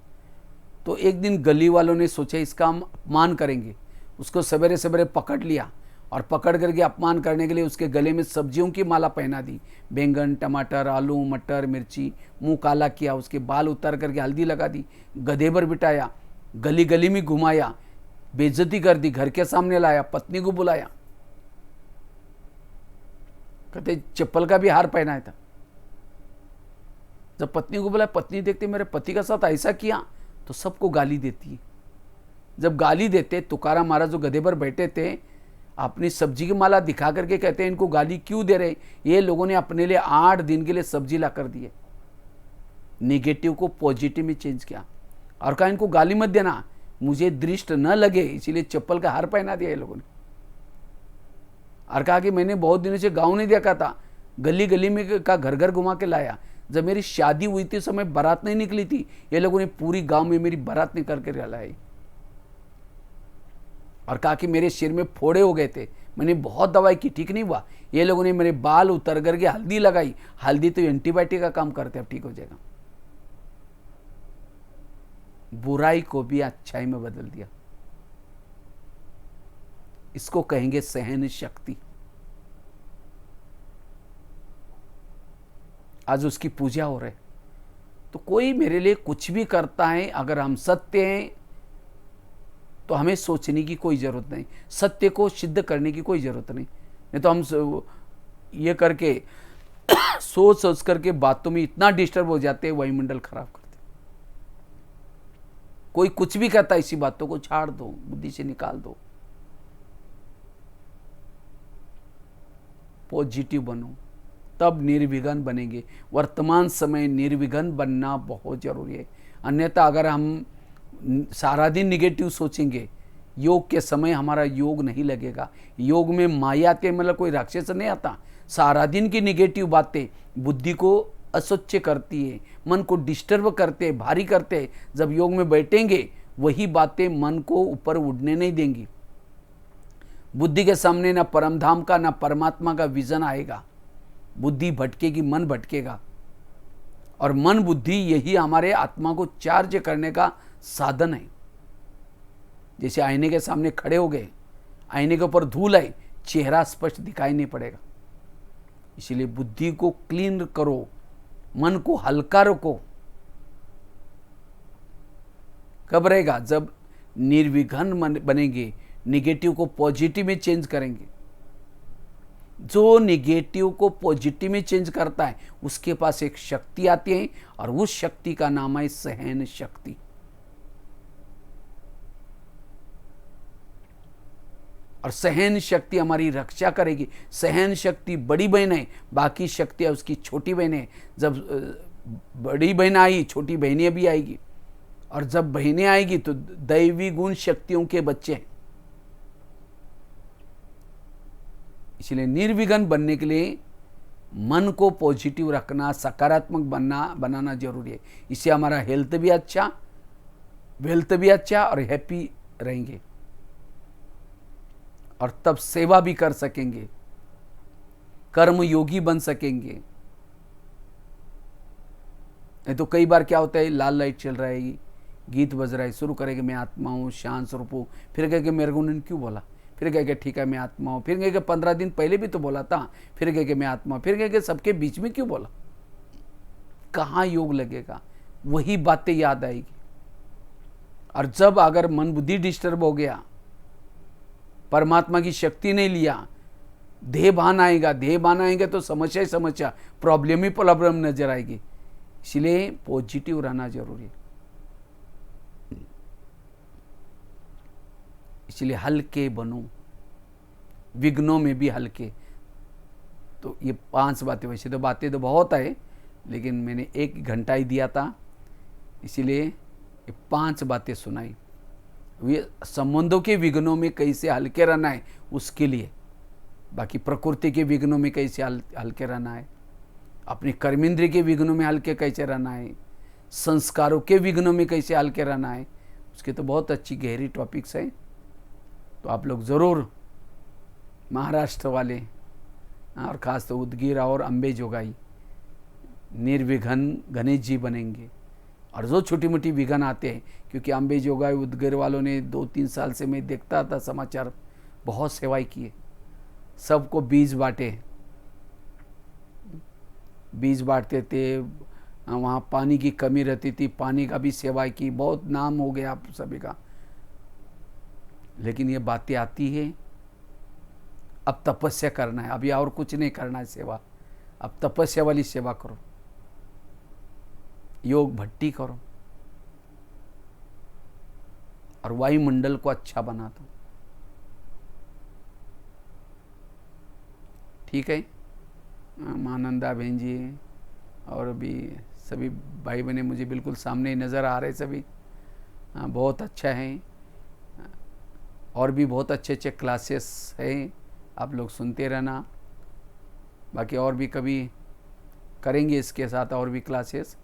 तो एक दिन गली वालों ने सोचा इसका हम अपमान करेंगे। उसको सवेरे सवेरे पकड़ लिया और पकड़ करके अपमान करने के लिए उसके गले में सब्जियों की माला पहना दी। बैंगन, टमाटर, आलू, मटर, मिर्ची, मुंह काला किया, उसके बाल उतार करके हल्दी लगा दी, गधे पर बिठाया, गली गली में घुमाया, बेइज्जती कर दी, घर के सामने लाया, पत्नी को बुलाया, कहते चप्पल का भी हार पहनाया था। जब पत्नी को बुलाया, पत्नी देखते मेरे पति का साथ ऐसा किया, तो सबको गाली देती है। जब गाली देते, तुकाराम महाराज जो गधे पर बैठे थे, अपनी सब्जी की माला दिखा करके कहते हैं इनको गाली क्यों दे रहे? ये लोगों ने अपने लिए 8 दिन के लिए सब्जी ला कर दिए। निगेटिव को पॉजिटिव में चेंज किया और कहा इनको गाली मत देना, मुझे दृष्ट न लगे, इसीलिए चप्पल का हार पहना दिया ये लोगों ने। और कहा कि मैंने बहुत दिनों से गांव नहीं देखा था, गली गली में का घर घर घुमा के लाया। जब मेरी शादी हुई थी समय बारात नहीं निकली थी, ये लोगों ने पूरी गांव में मेरी बारात निकल कर लाई। और कहा कि मेरे सिर में फोड़े हो गए थे, मैंने बहुत दवाई की, ठीक नहीं हुआ। ये लोगों ने मेरे बाल उतर करके हल्दी लगाई। हल्दी तो एंटीबायोटिक का काम करते, अब ठीक हो जाएगा। बुराई को भी अच्छाई में बदल दिया। इसको कहेंगे सहन शक्ति। आज उसकी पूजा हो रही। तो कोई मेरे लिए कुछ भी करता है, अगर हम सत्य हैं तो हमें सोचने की कोई ज़रूरत नहीं, सत्य को सिद्ध करने की कोई ज़रूरत नहीं तो हम ये करके सोच सोच करके बातों में इतना डिस्टर्ब हो जाते हैं, वायुमंडल खराब करते। कोई कुछ भी कहता है, इसी बातों को छाड़ दो, बुद्धि से निकाल दो, पॉजिटिव बनो, तब निर्विघ्न बनेंगे। वर्तमान समय निर्विघ्न बनना बहुत जरूरी है। अन्यथा अगर हम सारा दिन निगेटिव सोचेंगे, योग के समय हमारा योग नहीं लगेगा। योग में माया आती है, मतलब कोई राक्षस नहीं आता। सारा दिन की निगेटिव बातें बुद्धि को अस्वच्छ करती है, मन को डिस्टर्ब करते, भारी करते। जब योग में बैठेंगे, वही बातें मन को ऊपर उड़ने नहीं देंगी। बुद्धि के सामने ना परमधाम का ना परमात्मा का विजन आएगा। बुद्धि भटकेगी, मन भटकेगा, और मन बुद्धि यही हमारे आत्मा को चार्ज करने का साधन है। जैसे आईने के सामने खड़े हो गए, आईने के ऊपर धूल है, चेहरा स्पष्ट दिखाई नहीं पड़ेगा। इसीलिए बुद्धि को क्लीन करो, मन को हल्का रखो। कब रहेगा? जब निर्विघ्न बनेंगे, निगेटिव को पॉजिटिव में चेंज करेंगे। जो निगेटिव को पॉजिटिव में चेंज करता है उसके पास एक शक्ति आती है और उस शक्ति का नाम है सहन शक्ति। और सहन शक्ति हमारी रक्षा करेगी। सहन शक्ति बड़ी बहन है, बाकी शक्तियां उसकी छोटी बहन है। जब बड़ी बहन आई, छोटी बहनें भी आएगी, और जब बहनें आएगी तो दैवी गुण शक्तियों के बच्चे हैं। इसलिए निर्विघ्न बनने के लिए मन को पॉजिटिव रखना, सकारात्मक बनाना जरूरी है। इससे हमारा हेल्थ भी अच्छा, वेल्थ भी अच्छा और हैप्पी रहेंगे, और तब सेवा भी कर सकेंगे, कर्म योगी बन सकेंगे। नहीं तो कई बार क्या होता है, लाल लाइट चल रहा है, गीत बज रहा है, शुरू करेंगे मैं आत्मा हूँ, शांत स्वरूप हूँ, फिर कहेंगे मेरे को उन्होंने क्यों बोला, फिर कहेंगे ठीक है मैं आत्मा हूँ, फिर कहेंगे 15 दिन पहले भी तो बोला था, फिर कहेंगे मैं आत्मा हूँ, फिर कहेंगे सबके बीच में क्यों बोला। कहाँ योग लगेगा, वही बातें याद आएगी। और जब अगर मन बुद्धि डिस्टर्ब हो गया, परमात्मा की शक्ति नहीं लिया, देह भान आएगा, देह भान आएंगे तो समस्या ही समस्या, प्रॉब्लम ही प्रॉब्लम नजर आएगी। इसलिए पॉजिटिव रहना जरूरी है। इसलिए हल्के बनो, विघ्नों में भी हल्के। तो ये 5 बातें, वैसे तो बातें तो बहुत है, लेकिन मैंने 1 घंटा ही दिया था, इसीलिए ये 5 बातें सुनाई। वे संबंधों के विघ्नों में कैसे हल्के रहना है उसके लिए, बाकी प्रकृति के विघ्नों में कैसे हल्के रहना है, अपने कर्मेंद्रिय के विघ्नों में हल्के कैसे रहना है, संस्कारों के विघ्नों में कैसे हल्के रहना है, उसके तो बहुत अच्छी गहरी टॉपिक्स हैं। तो आप लोग ज़रूर, महाराष्ट्र वाले और ख़ास तो उदगीर और अम्बे जोगाई, निर्विघ्न गणेश जी बनेंगे। और जो छोटी मोटी विघ्न आते हैं, क्योंकि अम्बे जोगाई उदगीर वालों ने 2-3 साल से मैं देखता था समाचार, बहुत सेवाएं किए, सबको बीज बांटे, बीज बांटते थे, वहाँ पानी की कमी रहती थी, पानी का भी सेवा की, बहुत नाम हो गया आप सभी का। लेकिन ये बातें आती है, अब तपस्या करना है, अभी और कुछ नहीं करना है सेवा, अब तपस्या वाली सेवा करो, योग भट्टी करो और वायुमंडल को अच्छा बना दो। ठीक है, मानंदा बहन जी और भी सभी भाई बहने मुझे बिल्कुल सामने ही नज़र आ रहे सभी। बहुत अच्छा है, और भी बहुत अच्छे अच्छे क्लासेस हैं, आप लोग सुनते रहना। बाकी और भी कभी करेंगे इसके साथ और भी क्लासेस।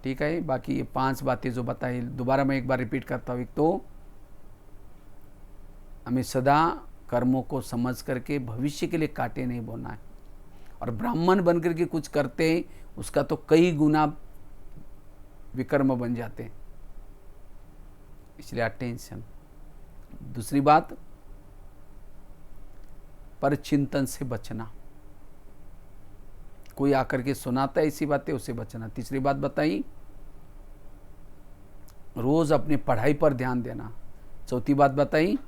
ठीक है, बाकी ये 5 बातें जो बताई, दोबारा मैं एक बार रिपीट करता हूँ। एक तो हमें सदा कर्मों को समझ करके भविष्य के लिए कांटे नहीं बोना है, और ब्राह्मण बन करके कुछ करते हैं उसका तो कई गुना विकर्म बन जाते हैं, इसलिए अटेंशन। दूसरी बात, पर चिंतन से बचना, कोई आकर के सुनाता है ऐसी बातें, उससे बचना। तीसरी बात बताई, रोज अपने पढ़ाई पर ध्यान देना। चौथी बात बताई,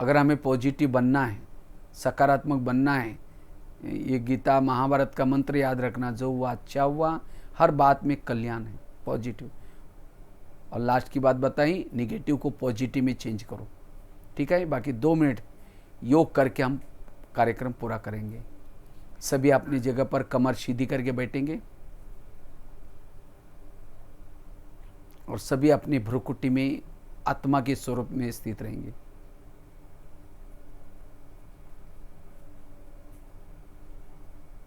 अगर हमें पॉजिटिव बनना है, सकारात्मक बनना है, ये गीता महाभारत का मंत्र याद रखना, जो हुआ अच्छा हुआ, हर बात में कल्याण है, पॉजिटिव। और लास्ट की बात बताई, निगेटिव को पॉजिटिव में चेंज करो। ठीक है, बाकी 2 मिनट योग करके हम कार्यक्रम पूरा करेंगे। सभी अपनी जगह पर कमर सीधी करके बैठेंगे और सभी अपनी भ्रुकुटी में आत्मा के स्वरूप में स्थित रहेंगे।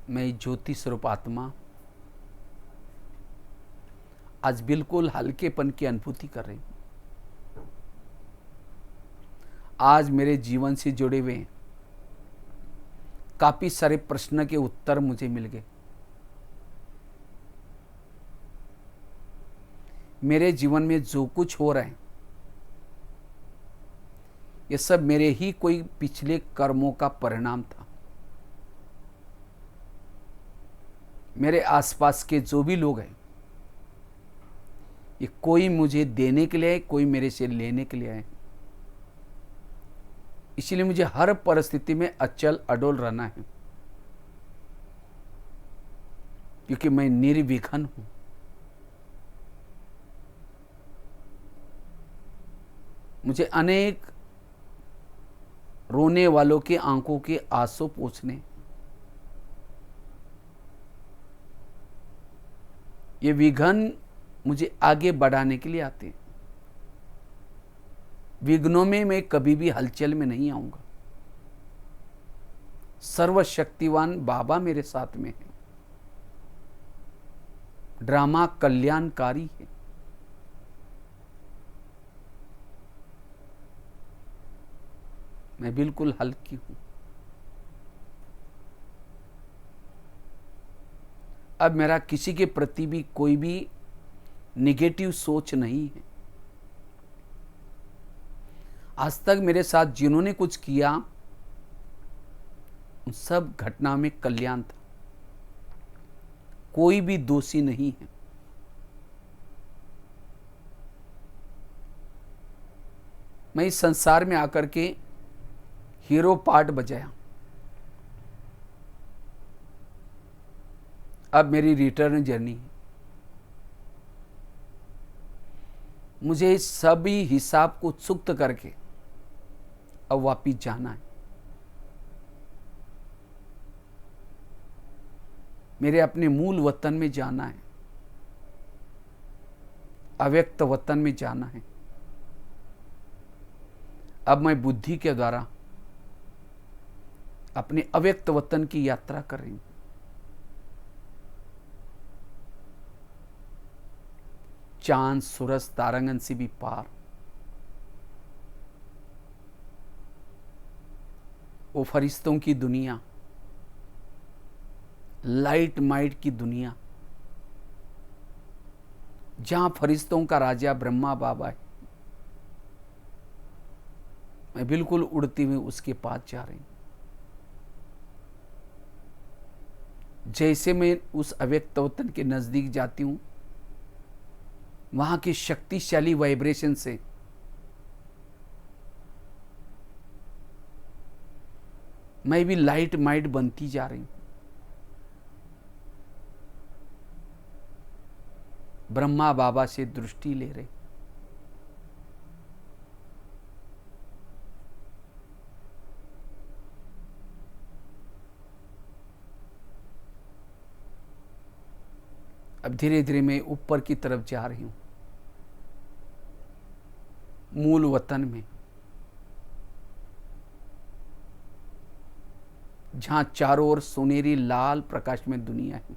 मैं ज्योति स्वरूप आत्मा आज बिल्कुल हल्केपन की अनुभूति कर रही हूं। आज मेरे जीवन से जुड़े हुए काफी सारे प्रश्न के उत्तर मुझे मिल गए। मेरे जीवन में जो कुछ हो रहा है ये सब मेरे ही कोई पिछले कर्मों का परिणाम था। मेरे आसपास के जो भी लोग हैं ये कोई मुझे देने के लिए है, कोई मेरे से लेने के लिए है। इसलिए मुझे हर परिस्थिति में अचल अडोल रहना है, क्योंकि मैं निर्विघ्न हूं। मुझे अनेक रोने वालों की आंखों के आंसू पोंछने, ये विघ्न मुझे आगे बढ़ाने के लिए आते हैं। विघ्नों में मैं कभी भी हलचल में नहीं आऊंगा। सर्वशक्तिवान बाबा मेरे साथ में है। ड्रामा कल्याणकारी है। मैं बिल्कुल हल्की हूं। अब मेरा किसी के प्रति भी कोई भी निगेटिव सोच नहीं है। आज तक मेरे साथ जिन्होंने कुछ किया, उन सब घटना में कल्याण था। कोई भी दोषी नहीं है। मैं इस संसार में आकर के हीरो पार्ट बजाया। अब मेरी रिटर्न जर्नी है। मुझे इस सभी हिसाब को चुक्त करके अब वापिस जाना है। मेरे अपने मूल वतन में जाना है, अव्यक्त वतन में जाना है। अब मैं बुद्धि के द्वारा अपने अव्यक्त वतन की यात्रा कर रही हूं। चांद सूरज तारांगन से भी पार, वो फरिश्तों की दुनिया, लाइट माइट की दुनिया, जहां फरिश्तों का राजा ब्रह्मा बाबा है। मैं बिल्कुल उड़ती हुई उसके पास जा रही हूं। जैसे मैं उस अव्यक्त वतन के नजदीक जाती हूं, वहां की शक्तिशाली वाइब्रेशन से मैं भी लाइट माइट बनती जा रही हूं। ब्रह्मा बाबा से दृष्टि ले रहे। अब धीरे धीरे मैं ऊपर की तरफ जा रही हूं, मूल वतन में, जहां चारों ओर सुनहरी लाल प्रकाश में दुनिया है,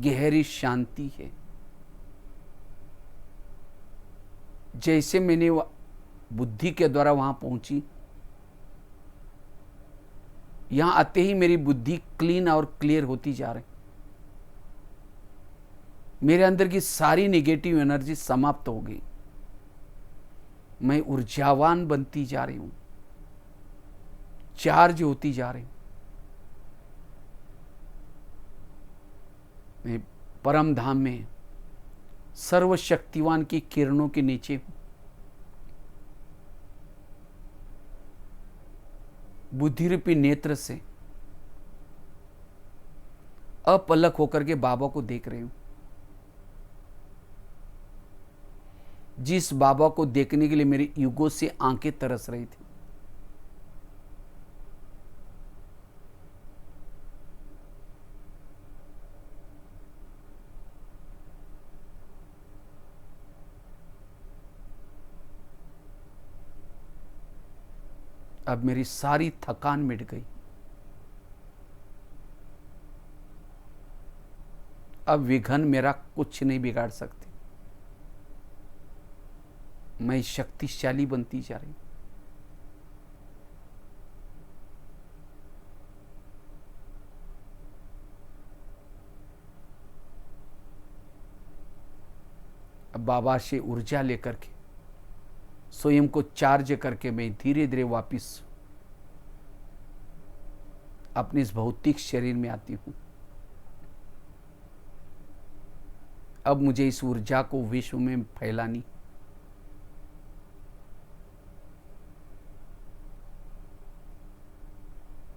गहरी शांति है। जैसे मैंने बुद्धि के द्वारा वहां पहुंची, यहां आते ही मेरी बुद्धि क्लीन और क्लियर होती जा रही। मेरे अंदर की सारी नेगेटिव एनर्जी समाप्त हो गई। मैं ऊर्जावान बनती जा रही हूं, चार्ज होती जा रही हूं। मैं परम धाम में सर्वशक्तिवान की किरणों के नीचे हूं। बुद्धि रूपी नेत्र से अपलक होकर के बाबा को देख रही हूं। जिस बाबा को देखने के लिए मेरी युगों से आंखें तरस रही थी, अब मेरी सारी थकान मिट गई। अब विघ्न मेरा कुछ नहीं बिगाड़ सकते। मैं शक्तिशाली बनती जा रही हूं। अब बाबा से ऊर्जा लेकर के, स्वयं को चार्ज करके मैं धीरे धीरे वापिस अपने इस भौतिक शरीर में आती हूं। अब मुझे इस ऊर्जा को विश्व में फैलानी।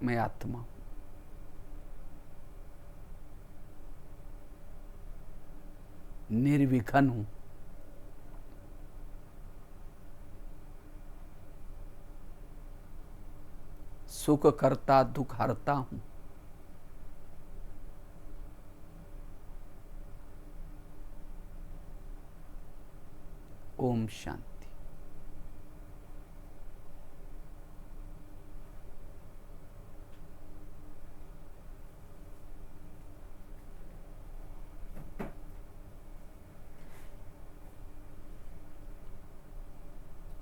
मैं आत्मा हूं, निर्विघ्न हूं, सुख करता दुख हरता हूं। ओम शांति।